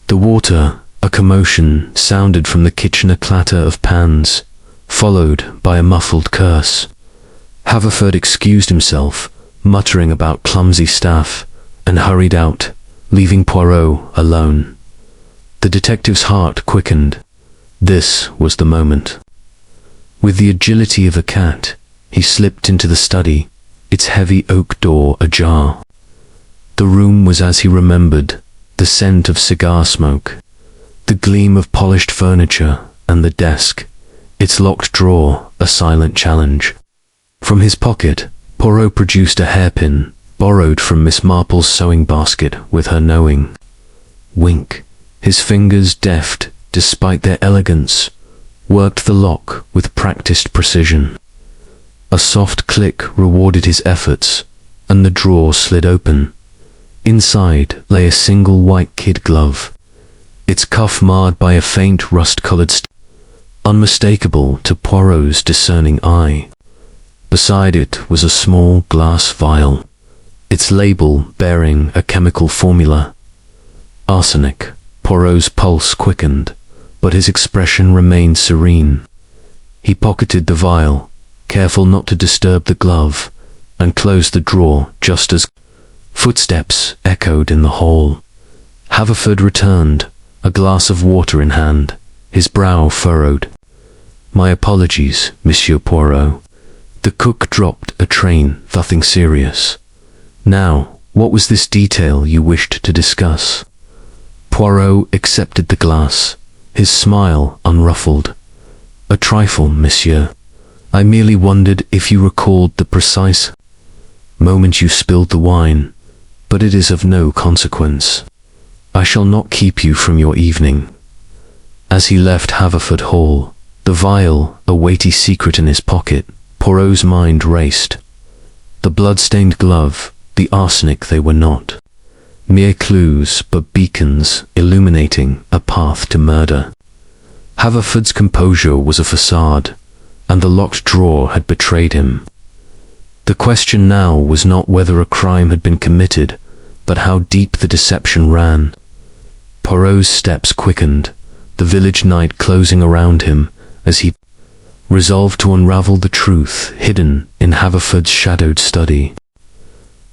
the water, a commotion sounded from the kitchen, a clatter of pans, followed by a muffled curse. Haverford excused himself, muttering about clumsy staff, and hurried out, leaving Poirot alone. The detective's heart quickened. This was the moment. With the agility of a cat, he slipped into the study, its heavy oak door ajar. The room was as he remembered, the scent of cigar smoke, the gleam of polished furniture, and the desk, its locked drawer a silent challenge. From his pocket, Poirot produced a hairpin, borrowed from Miss Marple's sewing basket with her knowing wink. His fingers, deft despite their elegance, worked the lock with practiced precision. A soft click rewarded his efforts, and the drawer slid open. Inside lay a single white kid glove, its cuff marred by a faint rust-colored stain, unmistakable to Poirot's discerning eye. Beside it was a small glass vial, its label bearing a chemical formula. Arsenic. Poirot's pulse quickened, but his expression remained serene. He pocketed the vial, careful not to disturb the glove, and closed the drawer just as footsteps echoed in the hall. Haverford returned, a glass of water in hand, his brow furrowed. "My apologies, Monsieur Poirot." The cook dropped a train, nothing serious. "Now, what was this detail you wished to discuss?" Poirot accepted the glass, his smile unruffled. "A trifle, monsieur. I merely wondered if you recalled the precise moment you spilled the wine, but it is of no consequence. I shall not keep you from your evening." As he left Haverford Hall, the vial a weighty secret in his pocket, Poirot's mind raced. The blood-stained glove, the arsenic, they were not mere clues, but beacons illuminating a path to murder. Haverford's composure was a facade, and the locked drawer had betrayed him. The question now was not whether a crime had been committed, but how deep the deception ran. Poirot's steps quickened, the village night closing around him as he resolved to unravel the truth hidden in Haverford's shadowed study.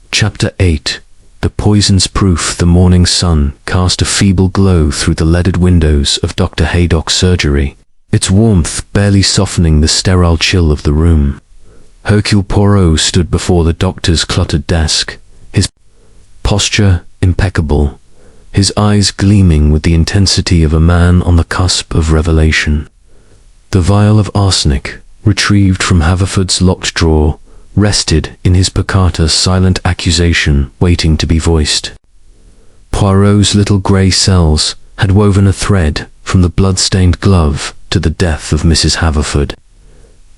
Chapter 8. The poison's proof. The morning sun cast a feeble glow through the leaded windows of Dr. Haydock's surgery, its warmth barely softening the sterile chill of the room. Hercule Poirot stood before the doctor's cluttered desk, his posture impeccable, his eyes gleaming with the intensity of a man on the cusp of revelation. The vial of arsenic, retrieved from Haverford's locked drawer, rested in his piccata, silent accusation waiting to be voiced. Poirot's little grey cells had woven a thread from the blood-stained glove to the death of Mrs. Haverford,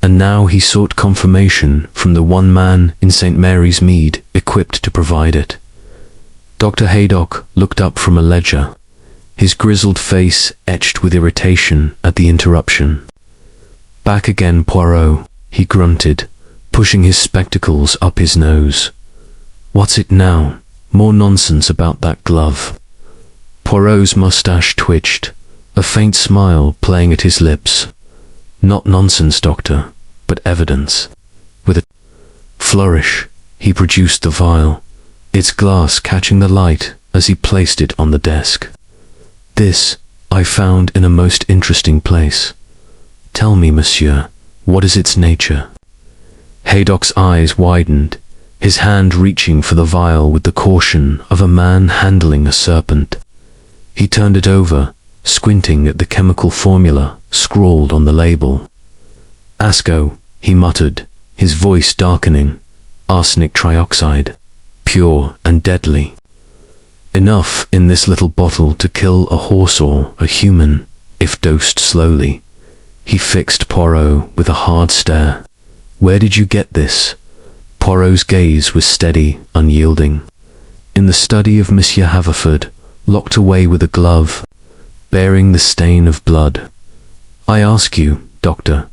and now he sought confirmation from the one man in St. Mary's Mead equipped to provide it. Dr. Haydock looked up from a ledger, his grizzled face etched with irritation at the interruption. "Back again, Poirot," he grunted, pushing his spectacles up his nose. "What's it now? More nonsense about that glove." Poirot's mustache twitched, a faint smile playing at his lips. "Not nonsense, doctor, but evidence." With a flourish, he produced the vial, its glass catching the light as he placed it on the desk. "This I found in a most interesting place. Tell me, monsieur, what is its nature?" Haydock's eyes widened, his hand reaching for the vial with the caution of a man handling a serpent. He turned it over, squinting at the chemical formula scrawled on the label. "Asco," he muttered, his voice darkening. "Arsenic trioxide, pure and deadly. Enough in this little bottle to kill a horse or a human, if dosed slowly." He fixed Poirot with a hard stare. "Where did you get this?" Poirot's gaze was steady, unyielding. "In the study of Monsieur Haverford, locked away with a glove, bearing the stain of blood. I ask you, doctor,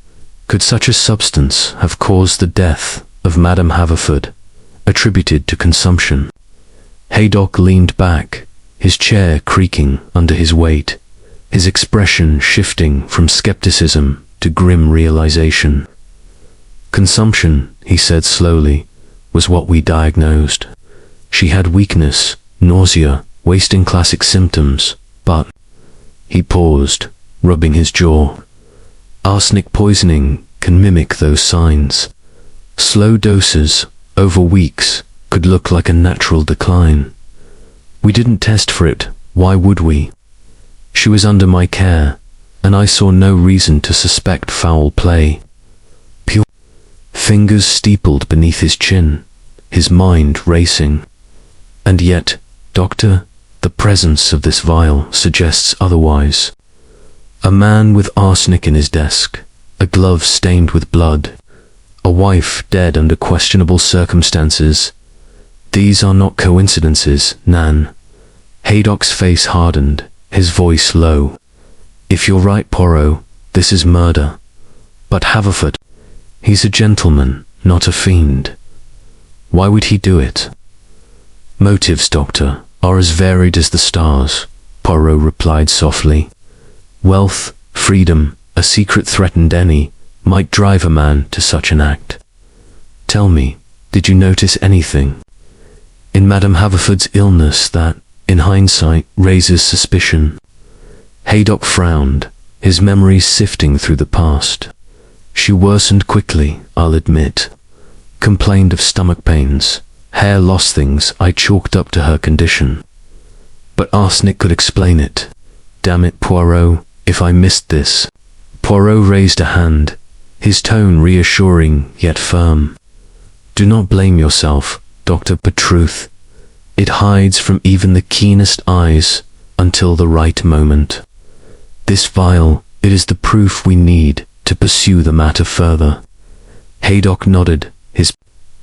could such a substance have caused the death of Madame Haverford, attributed to consumption?" Haydock leaned back, his chair creaking under his weight, his expression shifting from skepticism to grim realization. "Consumption," he said slowly, "was what we diagnosed. She had weakness, nausea, wasting classic symptoms, but—" He paused, rubbing his jaw. "Arsenic poisoning can mimic those signs. Slow doses, over weeks, could look like a natural decline. We didn't test for it, why would we? She was under my care, and I saw no reason to suspect foul play. Pure fingers steepled beneath his chin, his mind racing. And yet, Doctor, the presence of this vial suggests otherwise. A man with arsenic in his desk, a glove stained with blood, a wife dead under questionable circumstances. These are not coincidences, Nan. Haydock's face hardened, his voice low. If you're right, Poirot, this is murder. But Haverford, he's a gentleman, not a fiend. Why would he do it? Motives, Doctor, are as varied as the stars, Poirot replied softly. Wealth, freedom, a secret threatened any, might drive a man to such an act. Tell me, did you notice anything in Madame Haverford's illness that, in hindsight, raises suspicion? Haydock frowned, his memories sifting through the past. She worsened quickly, I'll admit. Complained of stomach pains, hair loss, things I chalked up to her condition. But arsenic could explain it. Damn it, Poirot, if I missed this. Poirot raised a hand, his tone reassuring yet firm. Do not blame yourself, Doctor, but truth, it hides from even the keenest eyes until the right moment. This vial, it is the proof we need to pursue the matter further. Haydock nodded, his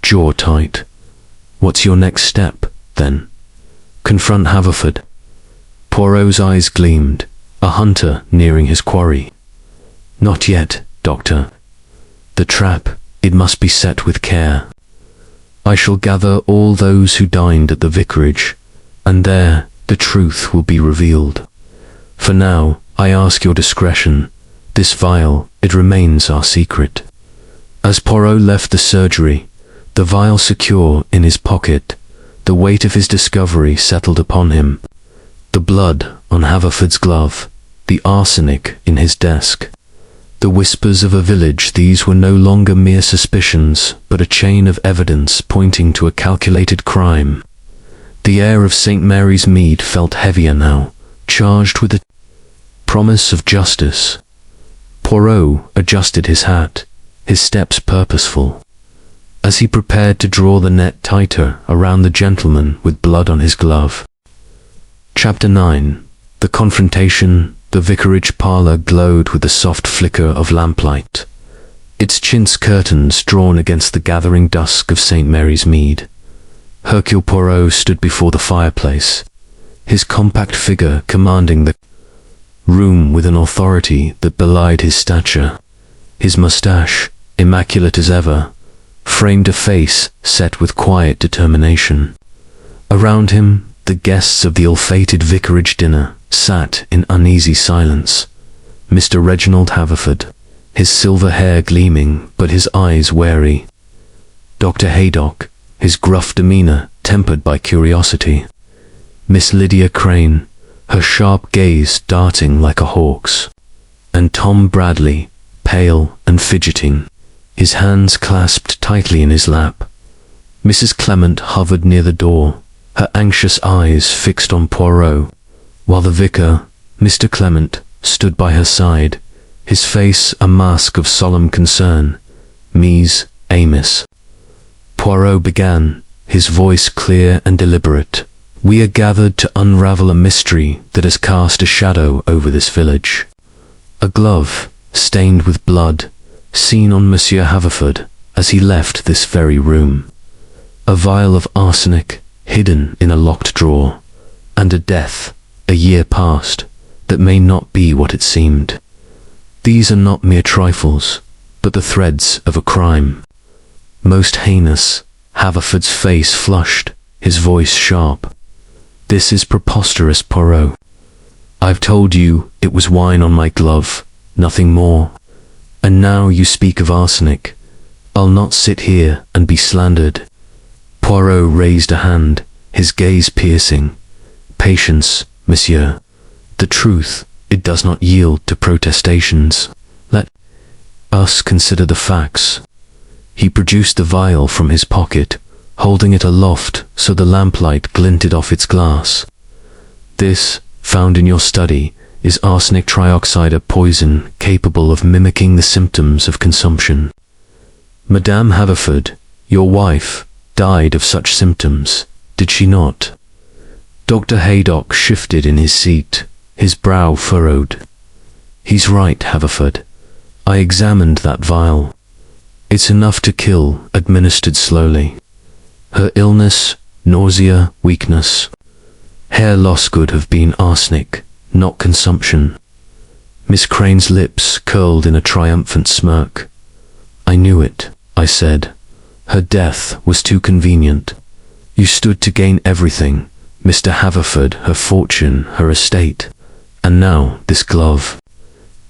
jaw tight. What's your next step, then? Confront Haverford. Poirot's eyes gleamed, a hunter nearing his quarry. Not yet, Doctor. The trap, it must be set with care. I shall gather all those who dined at the vicarage, and there the truth will be revealed. For now, I ask your discretion. This vial, it remains our secret. As Poirot left the surgery, the vial secure in his pocket, the weight of his discovery settled upon him. The blood on Haverford's glove, the arsenic in his desk. The whispers of a village, these were no longer mere suspicions, but a chain of evidence pointing to a calculated crime. The air of St. Mary's Mead felt heavier now, charged with the promise of justice. Poirot adjusted his hat, his steps purposeful, as he prepared to draw the net tighter around the gentleman with blood on his glove. Chapter 9. The confrontation. The vicarage parlour glowed with the soft flicker of lamplight, its chintz curtains drawn against the gathering dusk of St. Mary's Mead. Hercule Poirot stood before the fireplace, his compact figure commanding the room with an authority that belied his stature. His moustache, immaculate as ever, framed a face set with quiet determination. Around him, the guests of the ill-fated vicarage dinner sat in uneasy silence. Mr. Reginald Haverford, his silver hair gleaming but his eyes wary. Dr. Haydock, his gruff demeanour tempered by curiosity. Miss Lydia Crane, her sharp gaze darting like a hawk's. And Tom Bradley, pale and fidgeting, his hands clasped tightly in his lap. Mrs. Clement hovered near the door, her anxious eyes fixed on Poirot, while the vicar, Mr. Clement, stood by her side, his face a mask of solemn concern. Mise, Amos. Poirot began, his voice clear and deliberate. We are gathered to unravel a mystery that has cast a shadow over this village. A glove, stained with blood, seen on Monsieur Haverford as he left this very room. A vial of arsenic, hidden in a locked drawer, and a death, a year past, that may not be what it seemed. These are not mere trifles, but the threads of a crime. Most heinous. Haverford's face flushed, his voice sharp. This is preposterous, Poirot. I've told you it was wine on my glove, nothing more. And now you speak of arsenic. I'll not sit here and be slandered. Poirot raised a hand, his gaze piercing. Patience, monsieur. The truth, it does not yield to protestations. Let us consider the facts. He produced the vial from his pocket, holding it aloft so the lamplight glinted off its glass. This, found in your study, Is arsenic trioxide a poison capable of mimicking the symptoms of consumption? Madame Haverford, your wife, died of such symptoms, did she not? Dr. Haydock shifted in his seat, his brow furrowed. He's right, Haverford. I examined that vial. It's enough to kill, administered slowly. Her illness, nausea, weakness, hair loss could have been arsenic, not consumption. Miss Crane's lips curled in a triumphant smirk. I knew it, I said. Her death was too convenient. You stood to gain everything, Mr. Haverford, her fortune, her estate. And now, this glove.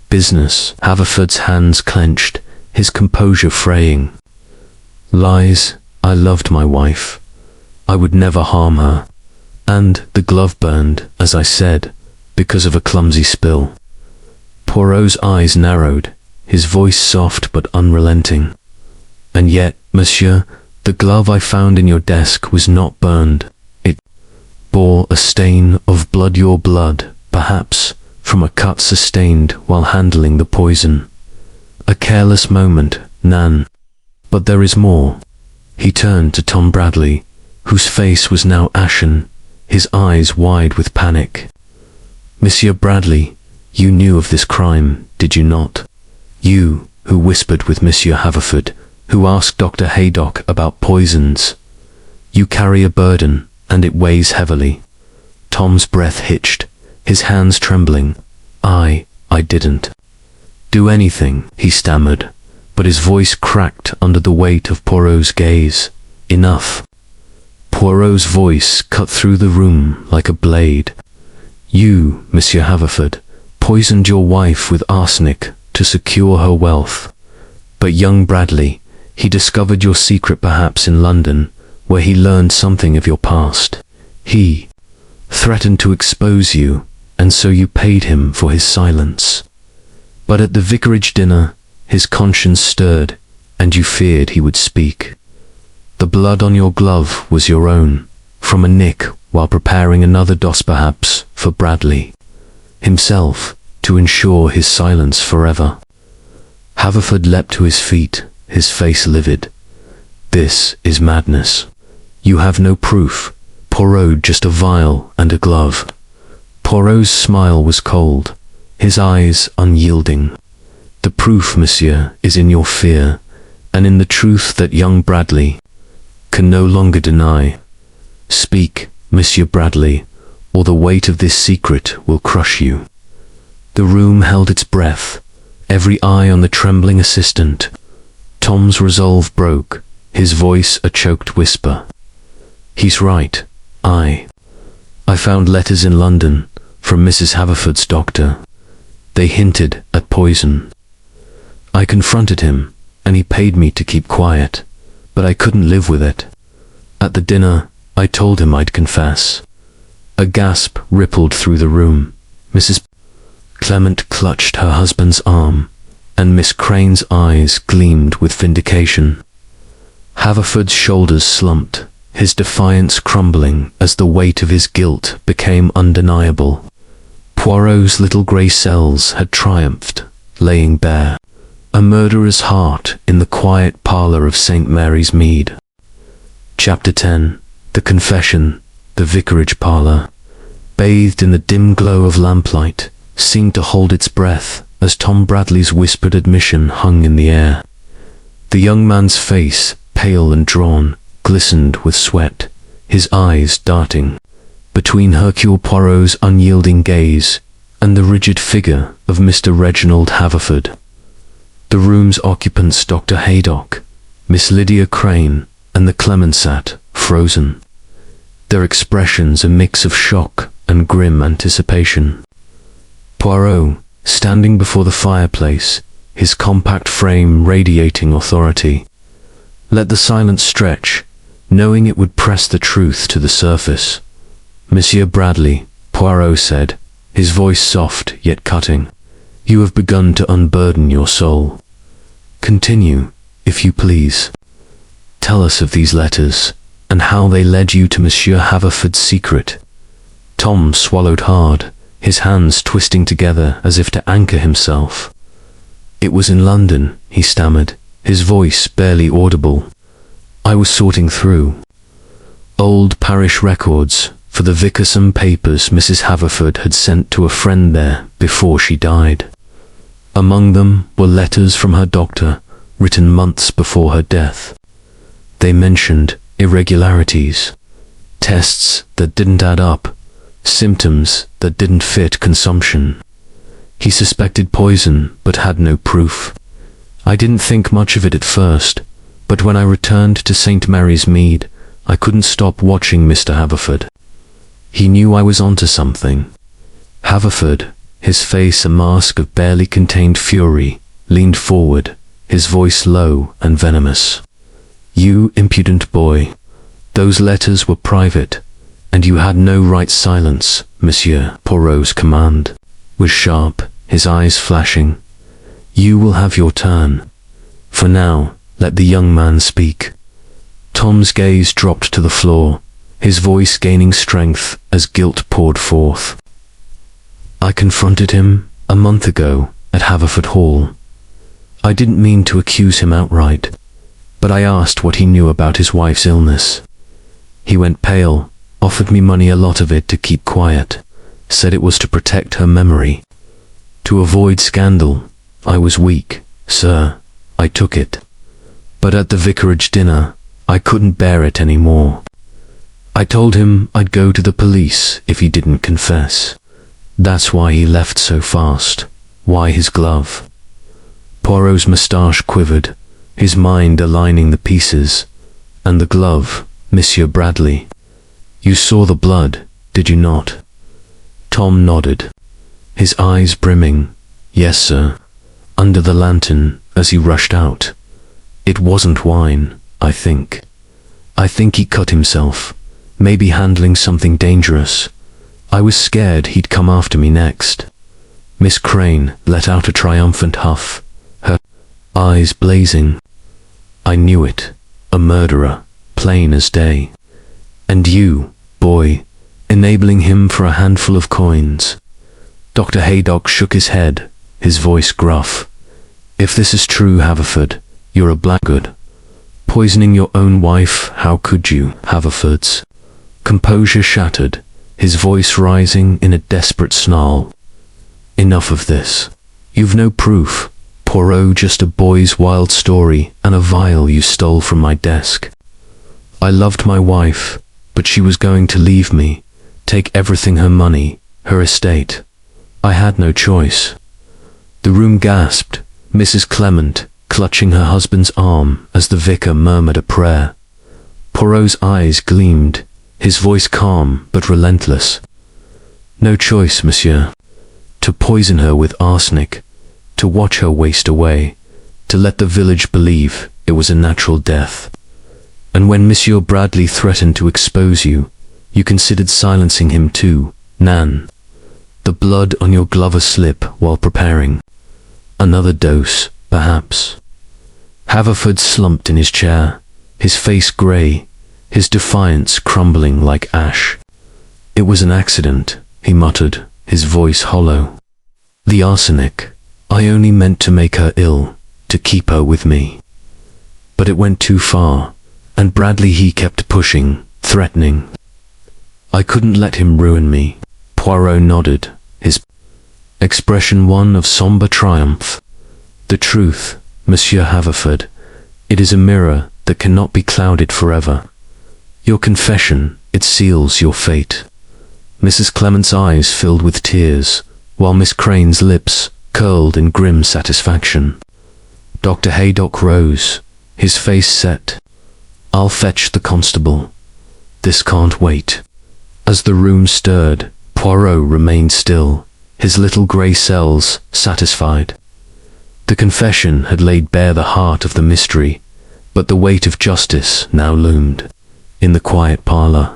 Business. Haverford's hands clenched, his composure fraying. Lies. I loved my wife. I would never harm her. And the glove burned, as I said, because of a clumsy spill. Poirot's eyes narrowed, his voice soft but unrelenting. And yet, monsieur, the glove I found in your desk was not burned. It bore a stain of blood, your blood, perhaps, from a cut sustained while handling the poison. A careless moment, Nan. But there is more. He turned to Tom Bradley, whose face was now ashen, his eyes wide with panic. Monsieur Bradley, you knew of this crime, did you not? You, who whispered with Monsieur Haverford, who asked Dr. Haydock about poisons. You carry a burden, and it weighs heavily. Tom's breath hitched, his hands trembling. I didn't do anything, he stammered, but his voice cracked under the weight of Poirot's gaze. Enough. Poirot's voice cut through the room like a blade. You, Monsieur Haverford, poisoned your wife with arsenic to secure her wealth. But young Bradley, he discovered your secret perhaps in London, where he learned something of your past. He threatened to expose you, and so you paid him for his silence. But at the vicarage dinner, his conscience stirred, and you feared he would speak. The blood on your glove was your own, from a nick while preparing another dose perhaps for Bradley himself, to ensure his silence forever. Haverford leapt to his feet, his face livid. This is madness. You have no proof. Poirot just a vial and a glove. Poirot's smile was cold, his eyes unyielding. The proof, monsieur, is in your fear, and in the truth that young Bradley can no longer deny. Speak, Monsieur Bradley, or the weight of this secret will crush you. The room held its breath, every eye on the trembling assistant. Tom's resolve broke, his voice a choked whisper. He's right. I found letters in London from Mrs. Haverford's doctor. They hinted at poison. I confronted him, and he paid me to keep quiet, but I couldn't live with it. At the dinner, I told him I'd confess. A gasp rippled through the room. Mrs. Clement clutched her husband's arm, and Miss Crane's eyes gleamed with vindication. Haverford's shoulders slumped, his defiance crumbling as the weight of his guilt became undeniable. Poirot's little grey cells had triumphed, laying bare a murderer's heart in the quiet parlour of St. Mary's Mead. Chapter 10. The Confession. The vicarage parlour, bathed in the dim glow of lamplight, seemed to hold its breath as Tom Bradley's whispered admission hung in the air. The young man's face, pale and drawn, glistened with sweat, his eyes darting between Hercule Poirot's unyielding gaze and the rigid figure of Mr. Reginald Haverford. The room's occupants, Dr. Haydock, Miss Lydia Crane, and the Clement sat, frozen, their expressions a mix of shock and grim anticipation. Poirot, standing before the fireplace, his compact frame radiating authority, let the silence stretch, knowing it would press the truth to the surface. Monsieur Bradley, Poirot said, his voice soft yet cutting, you have begun to unburden your soul. Continue, if you please. Tell us of these letters, and how they led you to Monsieur Haverford's secret. Tom swallowed hard, his hands twisting together as if to anchor himself. "It was in London," he stammered, his voice barely audible. "I was sorting through old parish records for the Vickersham papers Mrs. Haverford had sent to a friend there before she died. Among them were letters from her doctor, written months before her death. They mentioned irregularities, tests that didn't add up, symptoms that didn't fit consumption. He suspected poison, but had no proof. I didn't think much of it at first, but when I returned to St. Mary's Mead, I couldn't stop watching Mr. Haverford. He knew I was onto something." Haverford, his face a mask of barely contained fury, leaned forward, his voice low and venomous. "You impudent boy, those letters were private, and you had no right silence." Monsieur Poirot's command was sharp, his eyes flashing. "You will have your turn. For now, let the young man speak." Tom's gaze dropped to the floor, his voice gaining strength as guilt poured forth. "I confronted him a month ago at Haverford Hall. I didn't mean to accuse him outright, but I asked what he knew about his wife's illness. He went pale, offered me money, a lot of it to keep quiet, said it was to protect her memory. To avoid scandal. I was weak, sir. I took it. But at the vicarage dinner, I couldn't bear it any more. I told him I'd go to the police if he didn't confess. That's why he left so fast. Why his glove?" Poirot's moustache quivered, his mind aligning the pieces. "And the glove, Monsieur Bradley. You saw the blood, did you not?" Tom nodded, his eyes brimming. "Yes, sir. Under the lantern as he rushed out. It wasn't wine, I think. I think he cut himself, maybe handling something dangerous. I was scared he'd come after me next." Miss Crane let out a triumphant huff, her eyes blazing. "I knew it. A murderer, plain as day. And you, boy, enabling him for a handful of coins." Dr. Haydock shook his head, his voice gruff. "If this is true, Haverford, you're a blackguard. Poisoning your own wife, how could you?" Haverford's composure shattered, his voice rising in a desperate snarl. "Enough of this. You've no proof. Poirot, just a boy's wild story and a vial you stole from my desk. I loved my wife, but she was going to leave me, take everything, her money, her estate. I had no choice." The room gasped, Mrs. Clement clutching her husband's arm as the vicar murmured a prayer. Poirot's eyes gleamed, his voice calm but relentless. "No choice, monsieur. To poison her with arsenic, to watch her waste away, to let the village believe it was a natural death. And when Monsieur Bradley threatened to expose you, you considered silencing him too, Nan. The blood on your glover slip while preparing. Another dose, perhaps." Haverford slumped in his chair, his face grey, his defiance crumbling like ash. "It was an accident," he muttered, his voice hollow. "The arsenic. I only meant to make her ill, to keep her with me. But it went too far, and Bradley, he kept pushing, threatening. I couldn't let him ruin me." Poirot nodded, his expression one of sombre triumph. "The truth, Monsieur Haverford, it is a mirror that cannot be clouded forever. Your confession, it seals your fate." Mrs. Clement's eyes filled with tears, while Miss Crane's lips curled in grim satisfaction. Dr. Haydock rose, his face set. "I'll fetch the constable. This can't wait." As the room stirred, Poirot remained still, his little grey cells satisfied. The confession had laid bare the heart of the mystery, but the weight of justice now loomed. In the quiet parlour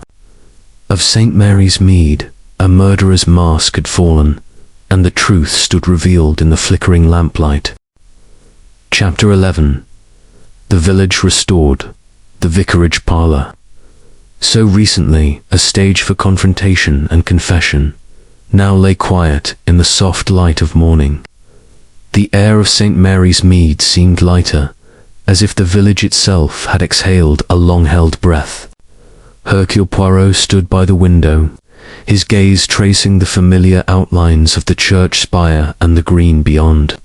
of St. Mary's Mead, a murderer's mask had fallen, and the truth stood revealed in the flickering lamplight. Chapter 11. The village restored. The vicarage parlour. So recently a stage for confrontation and confession, now lay quiet in the soft light of morning. The air of St. Mary's Mead seemed lighter, as if the village itself had exhaled a long-held breath. Hercule Poirot stood by the window, his gaze tracing the familiar outlines of the church spire and the green beyond,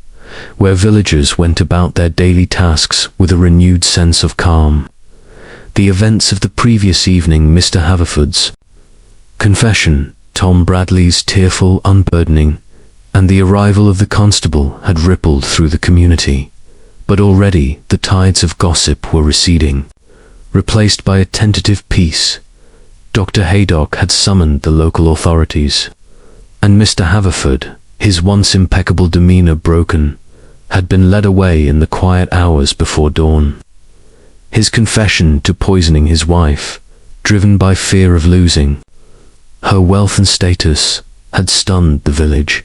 where villagers went about their daily tasks with a renewed sense of calm. The events of the previous evening, Mr. Haverford's confession, Tom Bradley's tearful unburdening, and the arrival of the constable had rippled through the community, but already the tides of gossip were receding, replaced by a tentative peace. Dr. Haydock had summoned the local authorities, and Mr. Haverford, his once impeccable demeanor broken, had been led away in the quiet hours before dawn. His confession to poisoning his wife, driven by fear of losing her wealth and status, had stunned the village,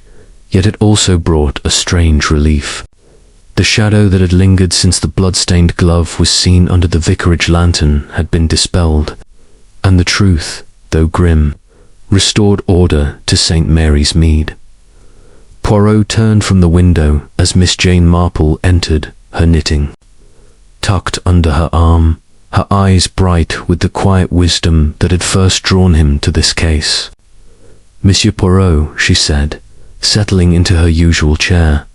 yet it also brought a strange relief. The shadow that had lingered since the blood-stained glove was seen under the vicarage lantern had been dispelled, and the truth, though grim, restored order to St. Mary's Mead. Poirot turned from the window as Miss Jane Marple entered, her knitting tucked under her arm, her eyes bright with the quiet wisdom that had first drawn him to this case. "Monsieur Poirot," she said, settling into her usual chair,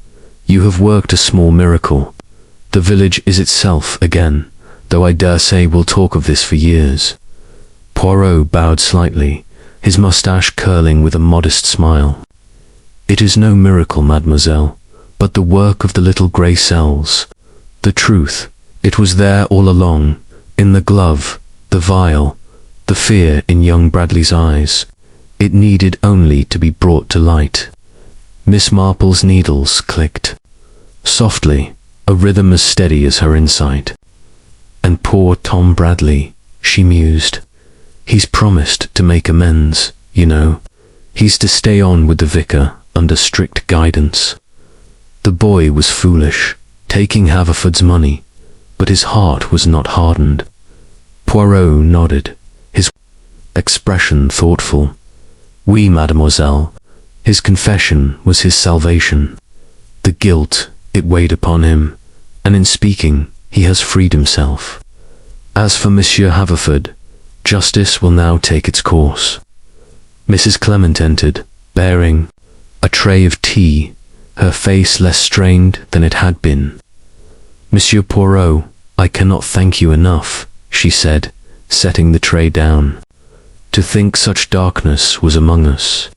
"you have worked a small miracle. The village is itself again, though I dare say we'll talk of this for years." Poirot bowed slightly, his moustache curling with a modest smile. "It is no miracle, mademoiselle, but the work of the little grey cells. The truth, it was there all along, in the glove, the vial, the fear in young Bradley's eyes. It needed only to be brought to light." Miss Marple's needles clicked softly, a rhythm as steady as her insight. "And poor Tom Bradley," she mused. "He's promised to make amends, you know. He's to stay on with the vicar under strict guidance. The boy was foolish, taking Haverford's money, but his heart was not hardened." Poirot nodded, his expression thoughtful. "Oui, mademoiselle. His confession was his salvation. The guilt, it weighed upon him, and in speaking, he has freed himself. As for Monsieur Haverford, justice will now take its course." Mrs. Clement entered, bearing a tray of tea, her face less strained than it had been. "Monsieur Poirot, I cannot thank you enough," she said, setting the tray down. "To think such darkness was among us.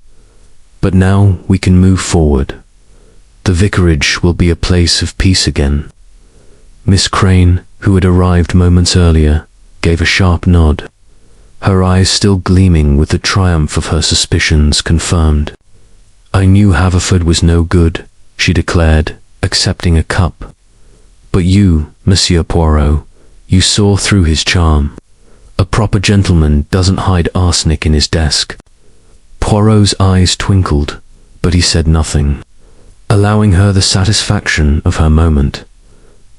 But now we can move forward. The vicarage will be a place of peace again." Miss Crane, who had arrived moments earlier, gave a sharp nod, her eyes still gleaming with the triumph of her suspicions confirmed. "I knew Haverford was no good," she declared, accepting a cup. "But you, Monsieur Poirot, you saw through his charm. A proper gentleman doesn't hide arsenic in his desk." Poirot's eyes twinkled, but he said nothing, allowing her the satisfaction of her moment.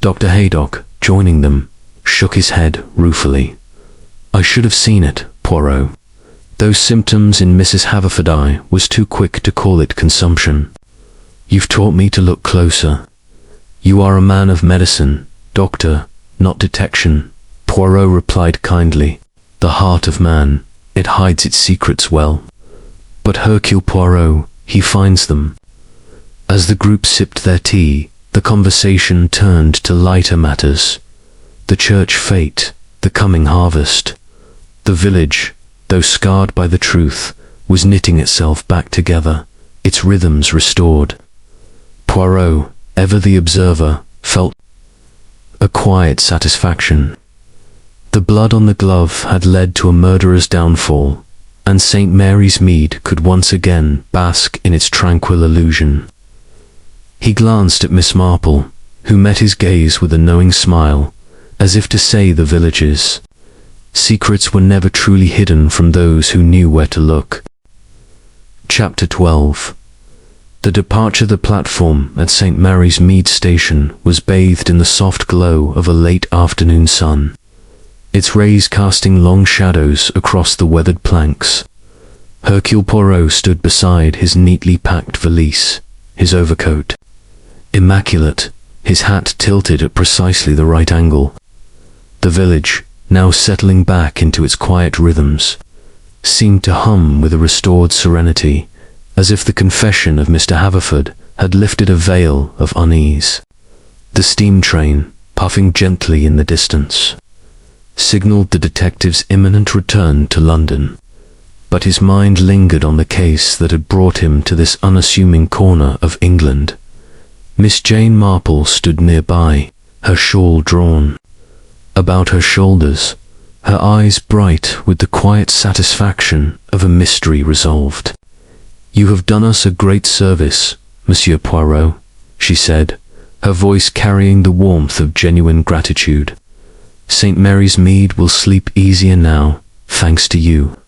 Dr. Haydock, joining them, shook his head ruefully. "I should have seen it, Poirot. Those symptoms in Mrs. Haverford I was too quick to call it consumption. You've taught me to look closer. You are a man of medicine, doctor, not detection," Poirot replied kindly. "The heart of man, it hides its secrets well. But Hercule Poirot, he finds them." As the group sipped their tea, the conversation turned to lighter matters. The church fete, the coming harvest. The village, though scarred by the truth, was knitting itself back together, its rhythms restored. Poirot, ever the observer, felt a quiet satisfaction. The blood on the glove had led to a murderer's downfall, and St. Mary's Mead could once again bask in its tranquil illusion. He glanced at Miss Marple, who met his gaze with a knowing smile, as if to say the village's secrets were never truly hidden from those who knew where to look. Chapter 12. The departure. The platform at St. Mary's Mead station was bathed in the soft glow of a late afternoon sun, its rays casting long shadows across the weathered planks. Hercule Poirot stood beside his neatly packed valise, his overcoat immaculate, his hat tilted at precisely the right angle. The village, now settling back into its quiet rhythms, seemed to hum with a restored serenity, as if the confession of Mr. Haverford had lifted a veil of unease. The steam train, puffing gently in the distance, signaled the detective's imminent return to London, but his mind lingered on the case that had brought him to this unassuming corner of England. Miss Jane Marple stood nearby, her shawl drawn about her shoulders, her eyes bright with the quiet satisfaction of a mystery resolved. "You have done us a great service, Monsieur Poirot," she said, her voice carrying the warmth of genuine gratitude. "St. Mary's Mead will sleep easier now, thanks to you."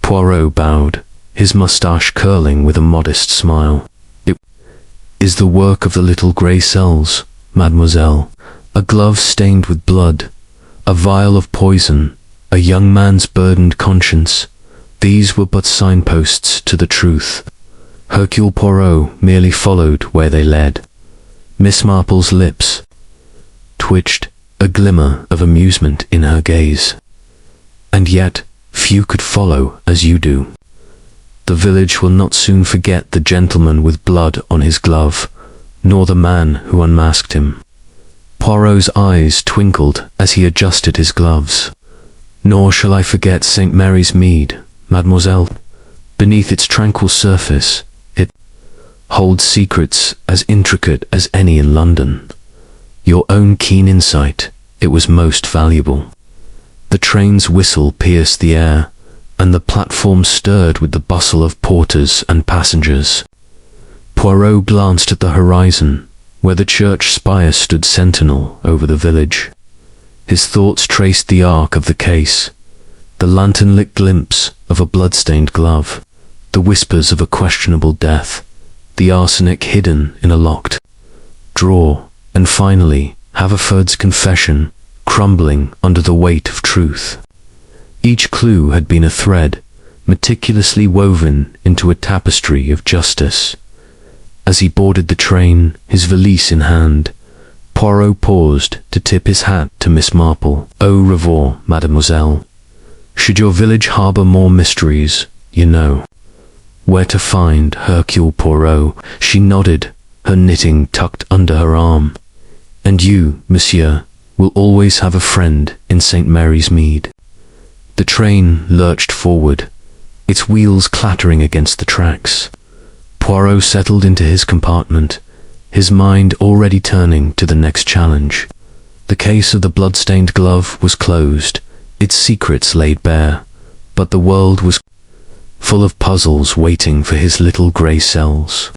Poirot bowed, his moustache curling with a modest smile. "It is the work of the little grey cells, mademoiselle. A glove stained with blood, a vial of poison, a young man's burdened conscience. These were but signposts to the truth." Hercule Poirot merely followed where they led. Miss Marple's lips twitched, a glimmer of amusement in her gaze. "And yet, few could follow as you do. The village will not soon forget the gentleman with blood on his glove, nor the man who unmasked him." Poirot's eyes twinkled as he adjusted his gloves. "Nor shall I forget St. Mary's Mead, mademoiselle. Beneath its tranquil surface, it holds secrets as intricate as any in London. Your own keen insight, it was most valuable." The train's whistle pierced the air, and the platform stirred with the bustle of porters and passengers. Poirot glanced at the horizon, where the church spire stood sentinel over the village. His thoughts traced the arc of the case, the lantern-lit glimpse of a blood-stained glove, the whispers of a questionable death, the arsenic hidden in a locked drawer, and finally, Haverford's confession, crumbling under the weight of truth. Each clue had been a thread, meticulously woven into a tapestry of justice. As he boarded the train, his valise in hand, Poirot paused to tip his hat to Miss Marple. "Au revoir, mademoiselle. Should your village harbour more mysteries, you know where to find Hercule Poirot." She nodded, her knitting tucked under her arm. "And you, monsieur, will always have a friend in St. Mary's Mead." The train lurched forward, its wheels clattering against the tracks. Poirot settled into his compartment, his mind already turning to the next challenge. The case of the blood-stained glove was closed, its secrets laid bare, but the world was full of puzzles waiting for his little grey cells.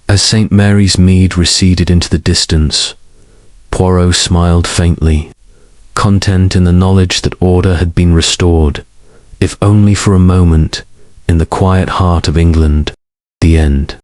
As St. Mary's Mead receded into the distance, Poirot smiled faintly, content in the knowledge that order had been restored, if only for a moment, in the quiet heart of England. The end.